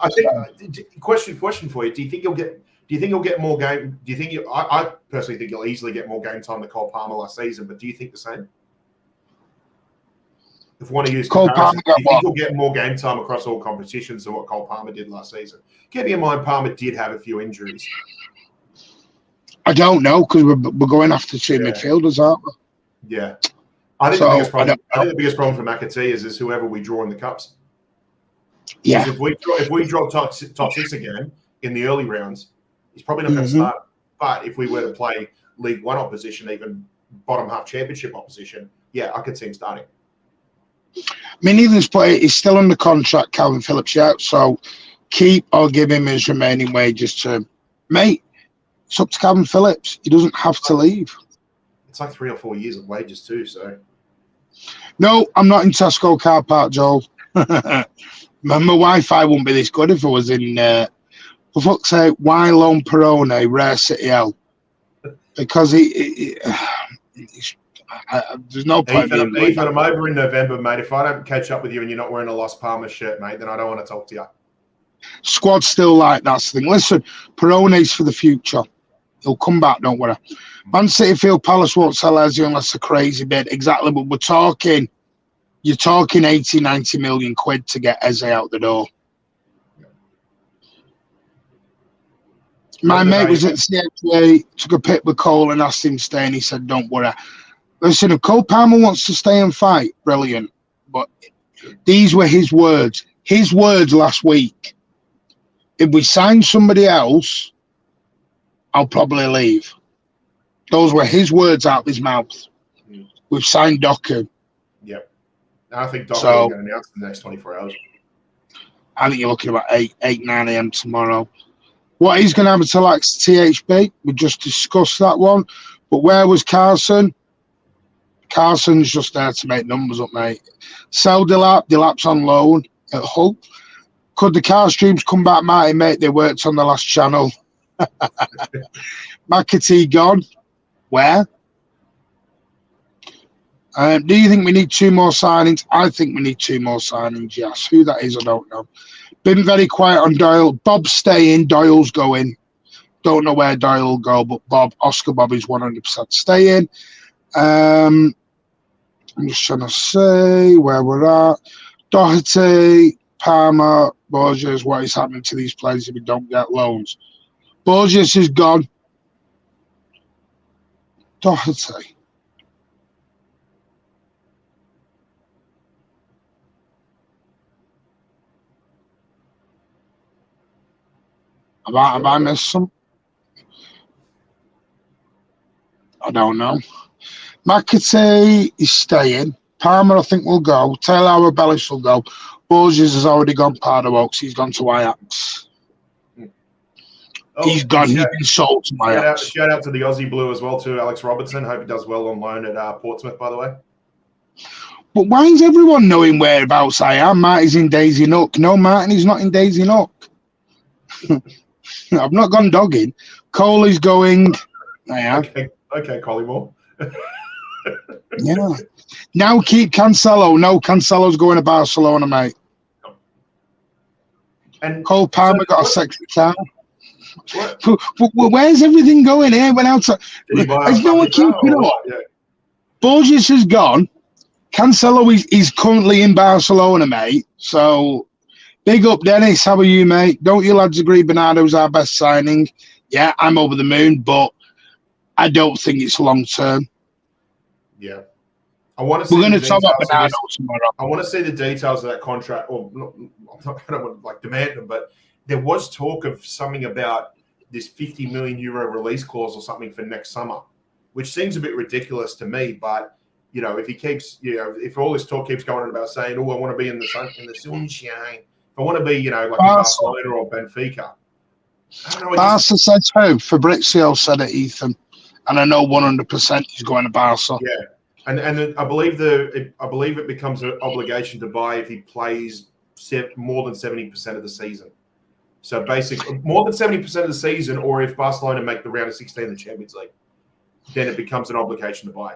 think question for you. Do you think he'll get more game? Do you think I personally think he'll easily get more game time than Cole Palmer last season. But do you think the same? If we want to use Cole Palmer, do you think he'll get more game time across all competitions than what Cole Palmer did last season? Keep in mind, Palmer did have a few injuries. I don't know because we're going after 2 midfielders, aren't we? Yeah, I think the biggest problem for McAtee is whoever we draw in the cups. Yeah, if we drop top 6 again in the early rounds, he's probably not going to start. But if we were to play League One opposition, even bottom half championship opposition, yeah, I could see him starting. I mean, Ethan's play is still under contract, Calvin Phillips, yeah. So keep or give him his remaining wages to mate. It's up to Calvin Phillips. He doesn't have to leave. It's like 3 or 4 years of wages too. So no, I'm not in Tesco car park, Joel. My Wi-Fi wouldn't be this good if I was in. For fuck's sake, why loan Perone, Rare City L? Because there's no point. Ethan, I'm over in November, mate. If I don't catch up with you and you're not wearing a Los Palmas shirt, mate, then I don't want to talk to you. Squad's still like that's the thing. Listen, Perone's for the future. He'll come back, don't worry. Man City feel Palace won't sell Eze unless a crazy bid. Exactly, but you're talking 80, 90 million quid to get Eze out the door. My mate was at CHA, took a pic with Cole and asked him to stay, and he said, don't worry. Listen, if Cole Palmer wants to stay and fight, brilliant. But these were his words. His words last week. If we sign somebody else, I'll probably leave. Those were his words out of his mouth. We've signed Doku. Yep. I think Doku is going to announce in the next 24 hours. I think you're looking about 8, 9 a.m. tomorrow. What he's going to have to like THB, we just discussed that one. But where was Carson? Carson's just there to make numbers up, mate. Sell Delap. Delap's on loan at Hull. Could the car streams come back, Marty, mate? They worked on the last channel. McAtee gone. Where? Do you think we need 2 more signings? I think we need 2 more signings, yes. Who that is, I don't know. Been very quiet on Doyle. Bob's staying. Doyle's going. Don't know where Doyle will go, but Oscar Bob is 100% staying. I'm just trying to say where we're at. Doherty, Palmer, Borges, what is happening to these players if we don't get loans? Borges is gone. Doherty. Have I missed some? I don't know. McAtee is staying. Palmer, I think, will go. Taylor Bellis will go. Borges has already gone Pardo Oaks. He's gone to Ajax. He's gone. He's been sold to Ajax. Shout out to the Aussie Blue as well, too, Alex Robertson. Hope he does well on loan at Portsmouth, by the way. But why is everyone knowing whereabouts I am? Marty's in Daisy Nook. No, Martin, he's not in Daisy Nook. I've not gone dogging. Cole is going. I am. Okay, Collymore. Yeah. Now keep Cancelo. No, Cancelo's going to Barcelona, mate. And Cole Palmer got a sexy car. Where's everything going here? When outside, there's no one keeping up. Yeah. Borges has gone. Cancelo is currently in Barcelona, mate. So big up, Dennis. How are you, mate? Don't you lads agree Bernardo's our best signing? Yeah, I'm over the moon, but I don't think it's long term. Yeah. We're going to talk about Bernardo tomorrow. I want to see the details of that contract. Or I don't want to like demand them, but there was talk of something about this 50 million euro release clause or something for next summer, which seems a bit ridiculous to me. But you know, if he keeps, you know, if all this talk keeps going on about saying, "Oh, I want to be in the sunshine," if I want to be, you know, like Barcelona or Benfica. Barca said who? Fabrizio said it, Ethan, and I know 100% he's going to Barca. Yeah. And I believe it becomes an obligation to buy if he plays more than 70% of the season. So basically, more than 70% of the season, or if Barcelona make the round of 16 in the Champions League, then it becomes an obligation to buy.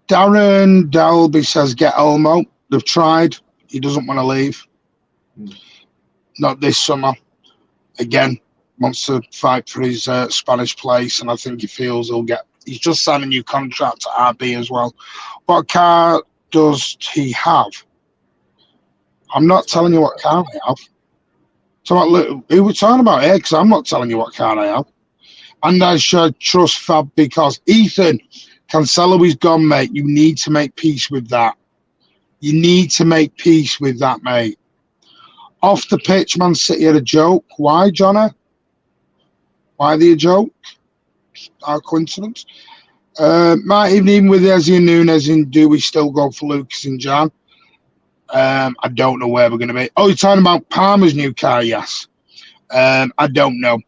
Darren Dalby says, get Olmo. They've tried. He doesn't want to leave. Not this summer. Again, wants to fight for his Spanish place, and I think he feels he's just signed a new contract at RB as well. What car does he have? I'm not telling you what car I have. So look, who we're talking about here? Because I'm not telling you what car I have. And I should trust Fab because Ethan, Cancelo is gone, mate. You need to make peace with that. You need to make peace with that, mate. Off the pitch, Man City are a joke. Why, Johnny? Why are they a joke? Our coincidence. Might even with Ezzy and Nunes in, do we still go for Lucas and Jan? I don't know where we're going to be. Oh, you're talking about Palmer's new car? Yes. I don't know.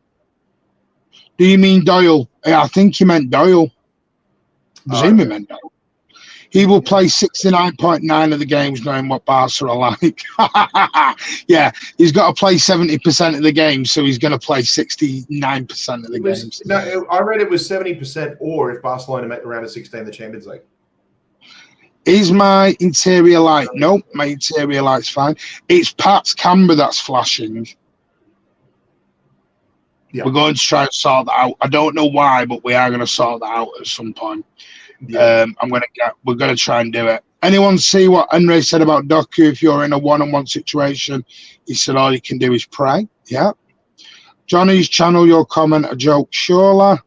Do you mean Doyle? Yeah, I think he meant Doyle. I presume he meant Doyle. He will play 69.9 of the games knowing what Barca are like. Yeah, he's got to play 70% of the games, so he's going to play 69% of the games. No, I read it was 70% or if Barcelona make the round of 16 in the Champions League. Is my interior light? Nope, my interior light's fine. It's Pat's camera that's flashing. Yeah. We're going to try and sort that out. I don't know why, but we are going to sort that out at some point. Yeah. We're going to try and do it. Anyone see what Henry said about Doku? If you're in a one-on-one situation, he said all you can do is pray. Yeah. Johnny's channel, your comment, a joke, surely.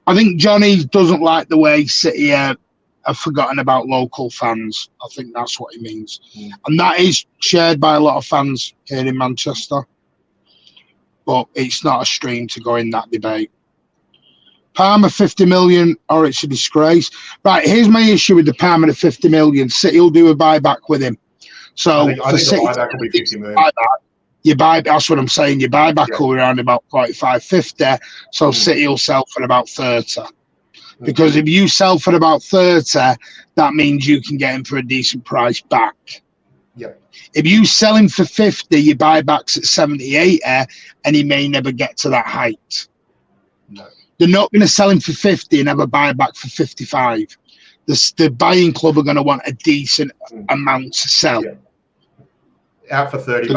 I think Johnny doesn't like the way City have forgotten about local fans. I think that's what he means. And that is shared by a lot of fans here in Manchester. But it's not a stream to go in that debate. Palmer 50 million, or it's a disgrace. Right, here's my issue with the Palmer 50 million. City will do a buyback with him. So I think the buyback will be 50 million. That's what I'm saying. Your buyback will be around about 45, 50. So City will sell for about 30. Because if you sell for about 30, that means you can get him for a decent price back. Yeah. If you sell him for 50, your buyback's at 78, and he may never get to that height. No. They're not going to sell him for 50 and have a buyback for 55. The buying club are going to want a decent amount to sell. Yeah. Out for 30.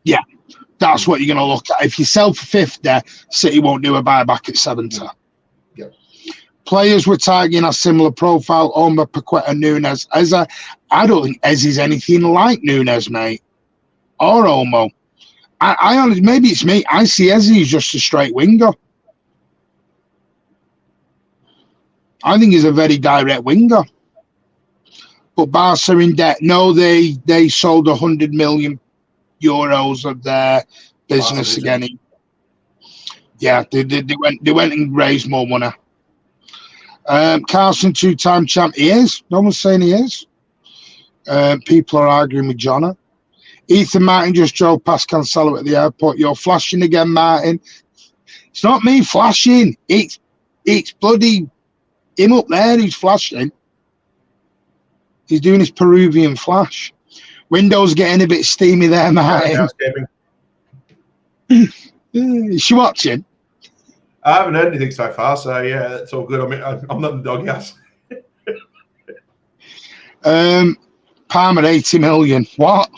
Yeah, that's what you're going to look at. If you sell for 50, City won't do a buyback at 70. Yeah. Players we're targeting a similar profile. Omar, Paqueta, Nunes. I don't think Ezzy's anything like Nunes, mate. Or Olmo. I honestly, maybe it's me. I see Ezzy as just a straight winger. I think he's a very direct winger. But Barca in debt. No, they sold 100 million euros of their business again. Yeah, they went and raised more money. Carson, two-time champ. He is. No one's saying he is. People are arguing with Jonna. Ethan Martin just drove past Cancelo at the airport. You're flashing again, Martin. It's not me flashing. It's bloody him up there who's flashing. He's doing his Peruvian flash. Windows getting a bit steamy there, Martin. Is she watching? I haven't heard anything so far, so yeah, that's all good. I mean, I'm not in the doghouse. Palmer 80 million. What?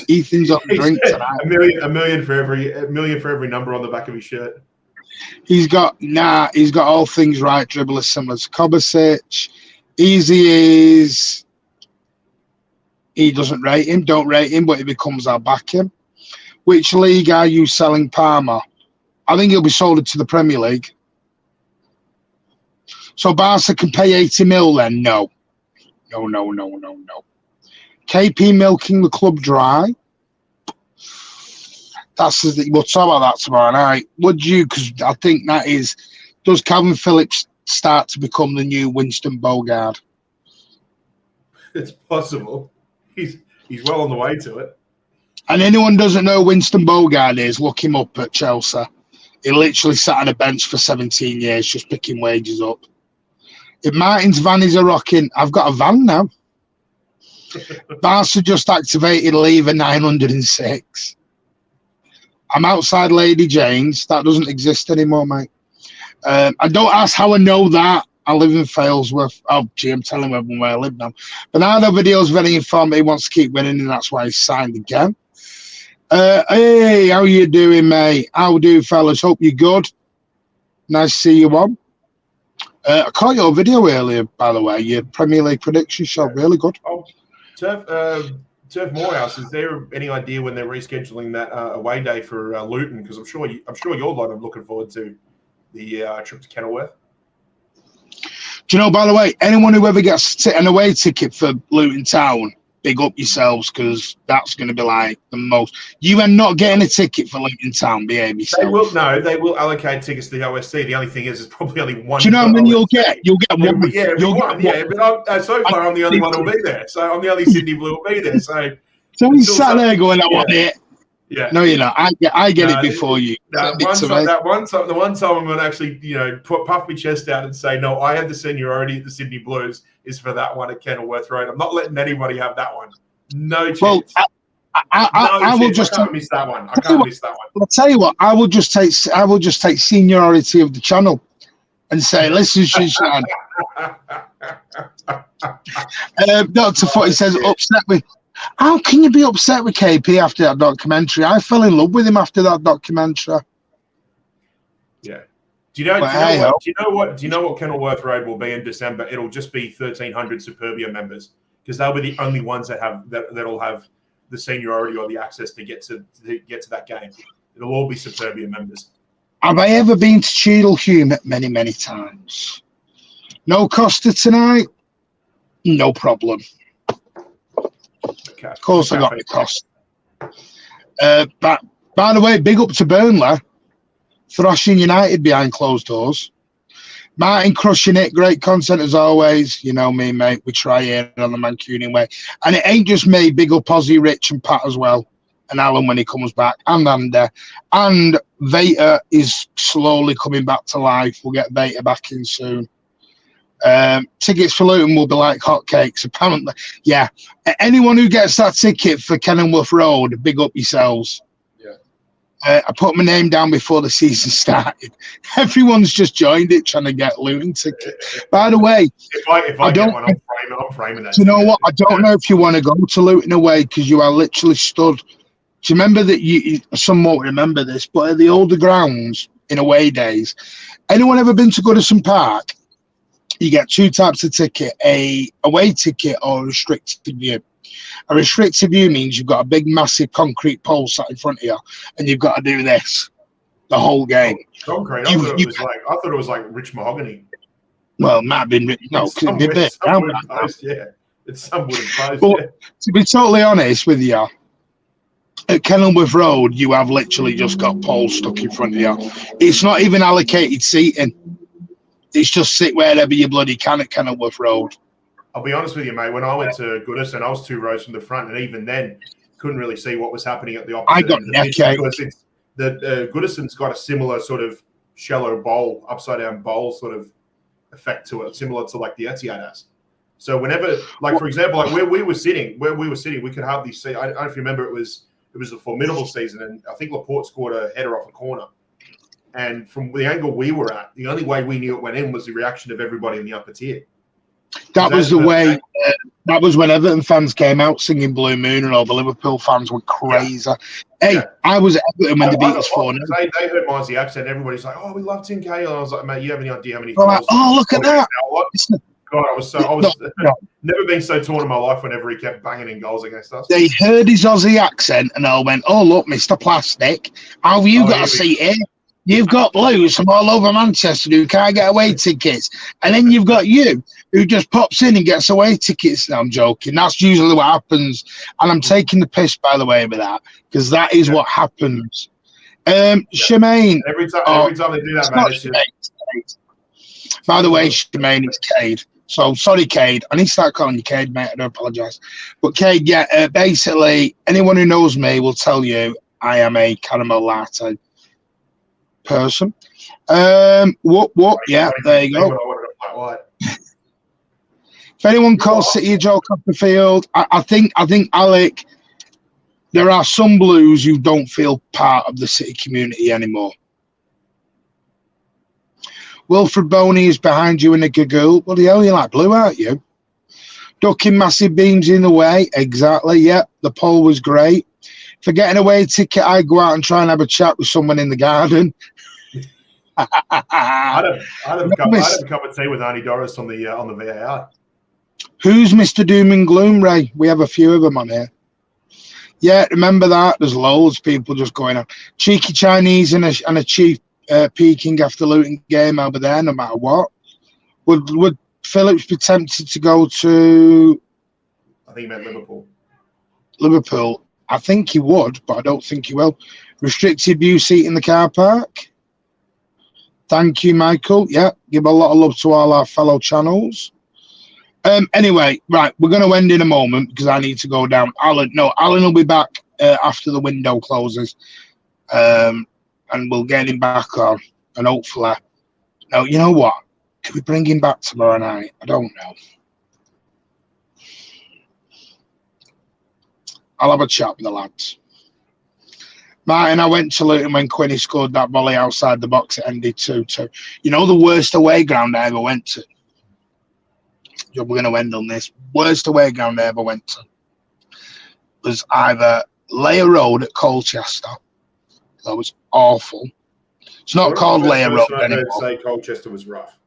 Ethan's on the drink tonight. A million for every number on the back of his shirt. He's got all things right. Dribbler similar to Kovacic. Easy is. He doesn't rate him. Don't rate him, but if he comes, I'll back him. Which league are you selling Palmer? I think he'll be sold to the Premier League. So Barca can pay 80 mil then? No. No. KP milking the club dry. We'll talk about that tomorrow night. Would you? Because I think that is. Does Calvin Phillips start to become the new Winston Bogard? It's possible. He's well on the way to it. And anyone doesn't know Winston Bogard is, look him up at Chelsea. He literally sat on a bench for 17 years just picking wages up. If Martin's van is a rocking, I've got a van now. Barca just activated lever 906. I'm outside Lady Jane's. That doesn't exist anymore, mate. I don't ask how I know that. I live in Failsworth. Oh, gee, I'm telling everyone where I live now. Bernardo Video's very informed. He wants to keep winning, and that's why he's signed again. Hey, how you doing, mate? How do, fellas? Hope you're good. Nice to see you on. I caught your video earlier, by the way. Your Premier League prediction show, really good. Oh, Turf Morehouse, is there any idea when they're rescheduling that away day for Luton? Because I'm sure you're lot of looking forward to the trip to Kenilworth. Do you know, by the way, anyone who ever gets an away ticket for Luton Town, big up yourselves, because that's going to be like the most. You are not getting a ticket for Luton Town, behave yourself. They will allocate tickets to the OSC. The only thing is, it's probably only one. Do you know how many you'll get? You'll get one. But so far I'm the only one who'll be there. So I'm the only Sydney Blue who'll be there. So you sat there going, I want it. Yeah. No, you're not. I get it before you. The one time I'm going to actually, puff my chest out and say, no, I had the seniority at the Sydney Blues is for that one at Kenilworth Road. I'm not letting anybody have that one. No chance. Well, I will just miss that one. I can't miss that one. I'll tell you what. I will just take seniority of the channel and say, listen, Shishan. Dr. Footy says upset with. How can you be upset with KP after that documentary? I fell in love with him after that documentary. Yeah. Do you know what Kenilworth Road will be in December? It'll just be 1,300 Superbia members, because they'll be the only ones that'll have the seniority or the access to get to that game. It'll all be Superbia members. Have I ever been to Cheadle Hume many, many times? No Costa tonight? No problem. Okay. Of course, I got the cost. But by the way, big up to Burnley, thrashing United behind closed doors. Martin crushing it, great content as always. You know me, mate. We try here on the Mancunian way, and it ain't just me. Big up Ozzy, Rich, and Pat as well, and Alan when he comes back, and Ander, and Vader is slowly coming back to life. We'll get Vader back in soon. Tickets for Luton will be like hotcakes, apparently. Yeah. Anyone who gets that ticket for Kenilworth Road, big up yourselves. Yeah. I put my name down before the season started. Everyone's just joined it trying to get Luton tickets. By the way, if I don't, get one, I'm framing that. Do you know what? I don't know if you want to go to Luton away, because you are literally stood. Do you remember that? Some won't remember this, but at the older grounds in away days, anyone ever been to Goodison Park? You get two types of ticket, a away ticket or a restricted view. A restricted view means you've got a big, massive concrete pole sat in front of you, and you've got to do this the whole game. Concrete? I thought it was like rich mahogany. Well, it might have been no, it's a bit down. Yeah, it's some wooden post. But to be totally honest with you, at Kenilworth Road, you have literally just got poles stuck in front of you. It's not even allocated seating. It's just sit wherever you bloody can at Kenilworth Road. I'll be honest with you, mate. When I went to Goodison, I was 2 rows from the front, and even then, couldn't really see what was happening at the opposite. I got Goodison's got a similar sort of shallow bowl, upside down bowl sort of effect to it, similar to like the Etihad has. So whenever, like for example, like where we were sitting, we could hardly see. I don't know if you remember, it was a formidable season, and I think Laporte scored a header off a corner. And from the angle we were at, the only way we knew it went in was the reaction of everybody in the upper tier. That was the way. That was when Everton fans came out singing Blue Moon, and all the Liverpool fans went crazy. Yeah. Hey, I was at Everton when they beat us 4-0. They heard Mozzie accent. Everybody's like, "Oh, we love Tim Cahill." And I was like, "Mate, you have any idea how many?" Like, oh, look at that! God, I was never been so torn in my life whenever he kept banging in goals against us. They heard his Aussie accent and all went, "Oh, look, Mr. Plastic, how have you got a seat here? You've got blues from all over Manchester who can't get away tickets. And then you've got you who just pops in and gets away tickets." No, I'm joking. That's usually what happens. And I'm taking the piss, by the way, with that, because that is what happens. Shemaine. Every time they do that, man, it's just... By the way, Shemaine, it's Cade. So, sorry, Cade. I need to start calling you Cade, mate. I do apologise. But, Cade, yeah, basically, anyone who knows me will tell you I am a caramel latte person. Yeah, there you go. If anyone calls City a joke off the field, I think Alec, there are some Blues who don't feel part of the City community anymore. Wilfred Boney is behind you in the gagool. What the hell, you like blue, aren't you? Ducking massive beams in the way. Exactly, yep. The poll was great. For getting away ticket, I go out and try and have a chat with someone in the garden. I'd have a cup of tea with Arnie Doris on the VAR. Who's Mr. Doom and Gloom, Ray? We have a few of them on here. Yeah, remember that? There's loads of people just going on. Cheeky Chinese and a chief peeking after Luton game over there, no matter what. Would Phillips be tempted to go to... I think he meant Liverpool. Liverpool. I think he would, but I don't think he will. Restricted view seat in the car park. Thank you, Michael. Yeah, give a lot of love to all our fellow channels. Anyway, right, we're going to end in a moment because I need to go down. Alan will be back after the window closes, and we'll get him back on. And hopefully, no, you know what? Can we bring him back tomorrow night? I don't know. I'll have a chat with the lads. Martin, I went to Luton when Quinny scored that volley outside the box. It ended 2-2. You know the worst away ground I ever went to? We're going to end on this. Worst away ground I ever went to was either Layer Road at Colchester. That was awful. It's not called Layer Road anymore. Say Colchester was rough.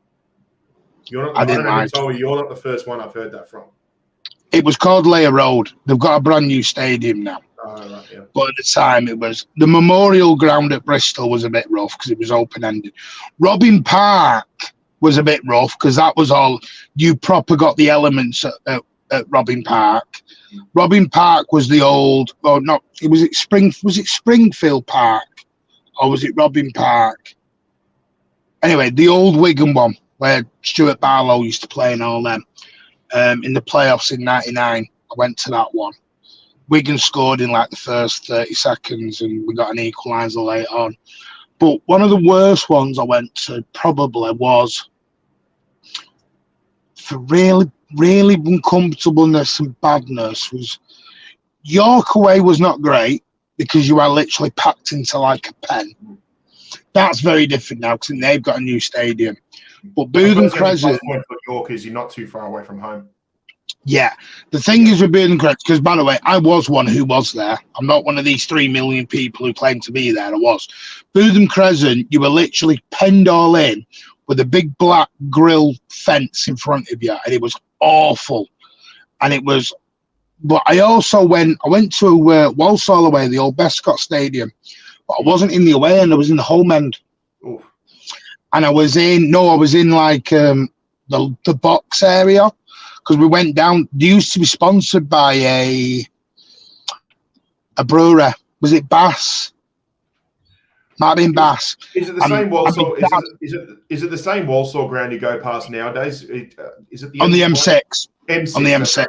You're not, I didn't like it. You're not the first one I've heard that from. It was called Layer Road. They've got a brand new stadium now. Right, yeah. But at the time, it was the Memorial Ground at Bristol was a bit rough because it was open-ended. Robin Park was a bit rough because that was all you proper got the elements at Robin Park. Robin Park was the old, oh no, was it Springfield Park or was it Robin Park? Anyway, the old Wigan one where Stuart Barlow used to play and all them. In the playoffs in '99, I went to that one. Wigan scored in like the first 30 seconds and we got an equaliser later on. But one of the worst ones I went to probably was for really, really uncomfortableness and badness was York away was not great because you are literally packed into like a pen. That's very different now because they've got a new stadium. But Bootham Crescent... The point for York is you're not too far away from home. Yeah. The thing is with Bootham Crescent, because by the way, I was one who was there. I'm not one of these 3 million people who claim to be there. I was. Bootham Crescent, you were literally penned all in with a big black grill fence in front of you, and it was awful. And it was... But I went to Walsall away, the old Bescott Stadium, but I wasn't in the away end, I was in the home end. Ooh. And I was in like the box area because we went down. They used to be sponsored by a brewery. Was it Bass? Might have been Bass. Is it the same Walsall? Is it the same Walsall ground you go past nowadays? Is it the on the M6? On the M6.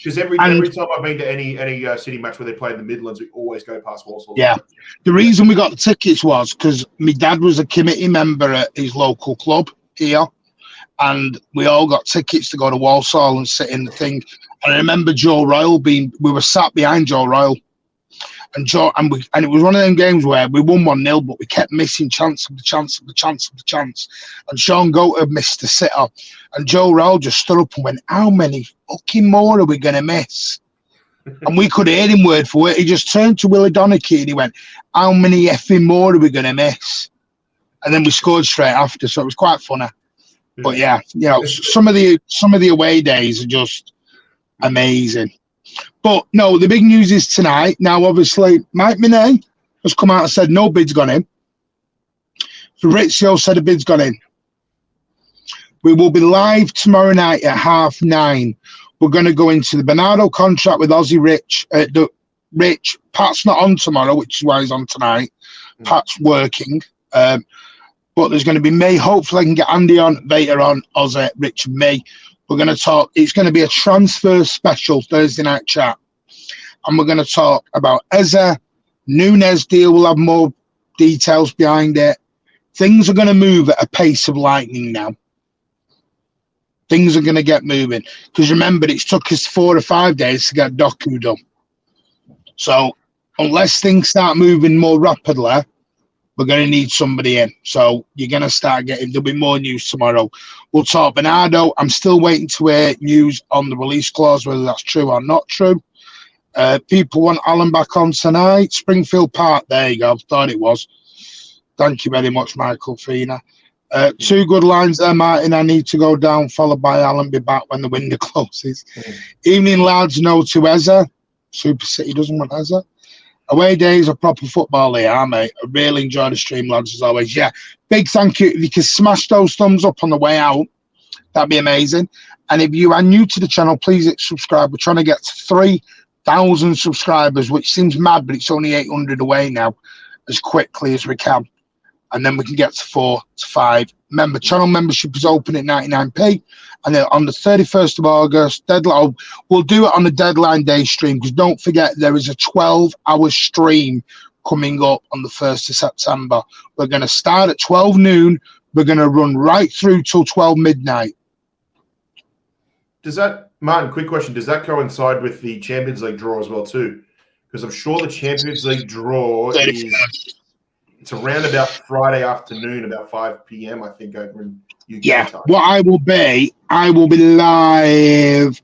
Because every time I've been to any city match where they play in the Midlands, we always go past Walsall. Yeah. The reason we got the tickets was because my dad was a committee member at his local club here, and we all got tickets to go to Walsall and sit in the thing. And I remember Joe Royle we were sat behind Joe Royle. And it was one of them games where we won 1-0, but we kept missing chance. And Sean Goater missed a sitter. And Joe Rowe just stood up and went, how many fucking more are we going to miss? And we could hear him word for word. He just turned to Willie Donachie and he went, how many effing more are we going to miss? And then we scored straight after, so it was quite funny. But yeah, you know, some of the away days are just amazing. But no, the big news is tonight. Now, obviously, Mike Minay has come out and said no bid's gone in. Fabrizio said a bid's gone in. We will be live tomorrow night at 9:30. We're going to go into the Bernardo contract with Aussie Rich. Rich, Pat's not on tomorrow, which is why he's on tonight. Pat's working. But there's going to be me. Hopefully, I can get Andy on, Vader on, Aussie, Rich, and me. We're going to talk. It's going to be a transfer special Thursday night chat. And we're going to talk about Eze, Nunes deal. We'll have more details behind it. Things are going to move at a pace of lightning now. Things are going to get moving. Because remember, it's took us 4 or 5 days to get Doku done. So unless things start moving more rapidly, we're going to need somebody in. So you're going to start getting, there'll be more news tomorrow. We'll talk Bernardo. I'm still waiting to hear news on the release clause, whether that's true or not true. People want Alan back on tonight. Springfield Park, there you go. Thought it was. Thank you very much, Michael Fina. 2 good lines there, Martin. I need to go down, followed by Alan. Be back when the window closes. Evening, lads. No to Eza. Super City doesn't want Eza. Away days are proper football here, mate. I really enjoy the stream, lads, as always. Yeah, big thank you. If you can smash those thumbs up on the way out, that'd be amazing. And if you are new to the channel, please hit subscribe. We're trying to get to 3,000 subscribers, which seems mad, but it's only 800 away now, as quickly as we can. And then we can get to 4 to 5. Remember, channel membership is open at 99p. And then on the 31st of August, deadline, we'll do it on the deadline day stream, because don't forget there is a 12-hour stream coming up on the 1st of September. We're going to start at 12 noon. We're going to run right through till 12 midnight. Does that, Martin, quick question, does that coincide with the Champions League draw as well too? Because I'm sure the Champions League draw is... It's around about Friday afternoon, about 5 p.m., I think, over in UK time. What I will be live.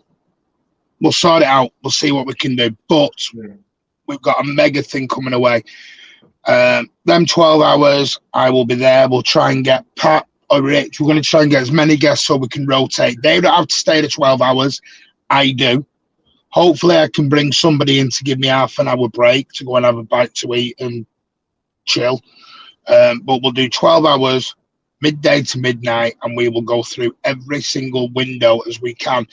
We'll sort it out. We'll see what we can do. But we've got a mega thing coming away. Them 12 hours, I will be there. We'll try and get Pat or Rich. We're going to try and get as many guests so we can rotate. They don't have to stay the 12 hours. I do. Hopefully, I can bring somebody in to give me half an hour break to go and have a bite to eat and chill. But we'll do 12 hours, midday to midnight, and we will go through every single window as we can.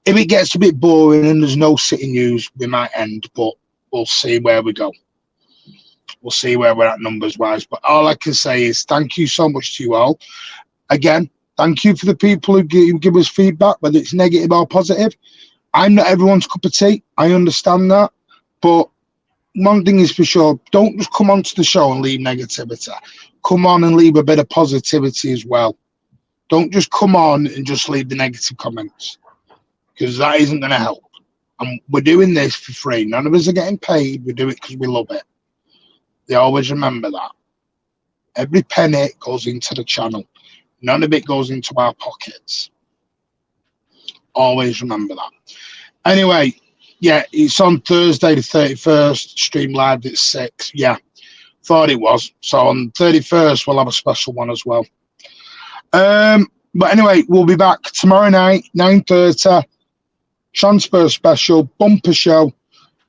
If it gets a bit boring and there's no City news, we might end, but we'll see where we go. We'll see where we're at numbers wise. But all I can say is thank you so much to you all. Again, thank you for the people who give us feedback, whether it's negative or positive. I'm not everyone's cup of tea. I understand that. But one thing is for sure, don't just come onto the show and leave negativity. Come on and leave a bit of positivity as well. Don't just come on and just leave the negative comments, because that isn't going to help. And we're doing this for free. None of us are getting paid. We do it because we love it. They always remember that. Every penny goes into the channel. None of it goes into our pockets. Always remember that. Anyway, yeah, it's on Thursday the 31st, stream live at 6. Yeah, thought it was. So on 31st, we'll have a special one as well. But anyway, we'll be back tomorrow night, 9:30. Transfer special, bumper show.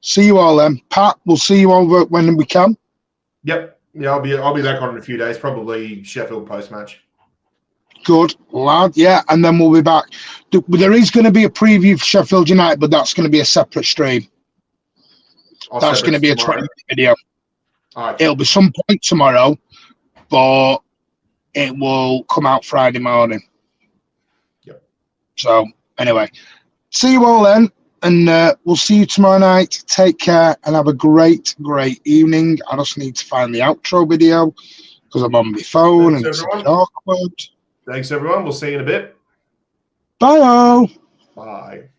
See you all then. Pat, we'll see you over when we can. Yep. Yeah, I'll be back on in a few days, probably Sheffield post-match. Good, lad. Yeah, and then we'll be back. There is going to be a preview for Sheffield United, but that's going to be a separate stream. That's going to be a 20-minute video. All right. It'll be some point tomorrow, but it will come out Friday morning. Yep. So, anyway, see you all then, and we'll see you tomorrow night. Take care and have a great, great evening. I just need to find the outro video because I'm on my phone. Thanks, and it's a bit awkward. Thanks, everyone. We'll see you in a bit. Bye. Bye.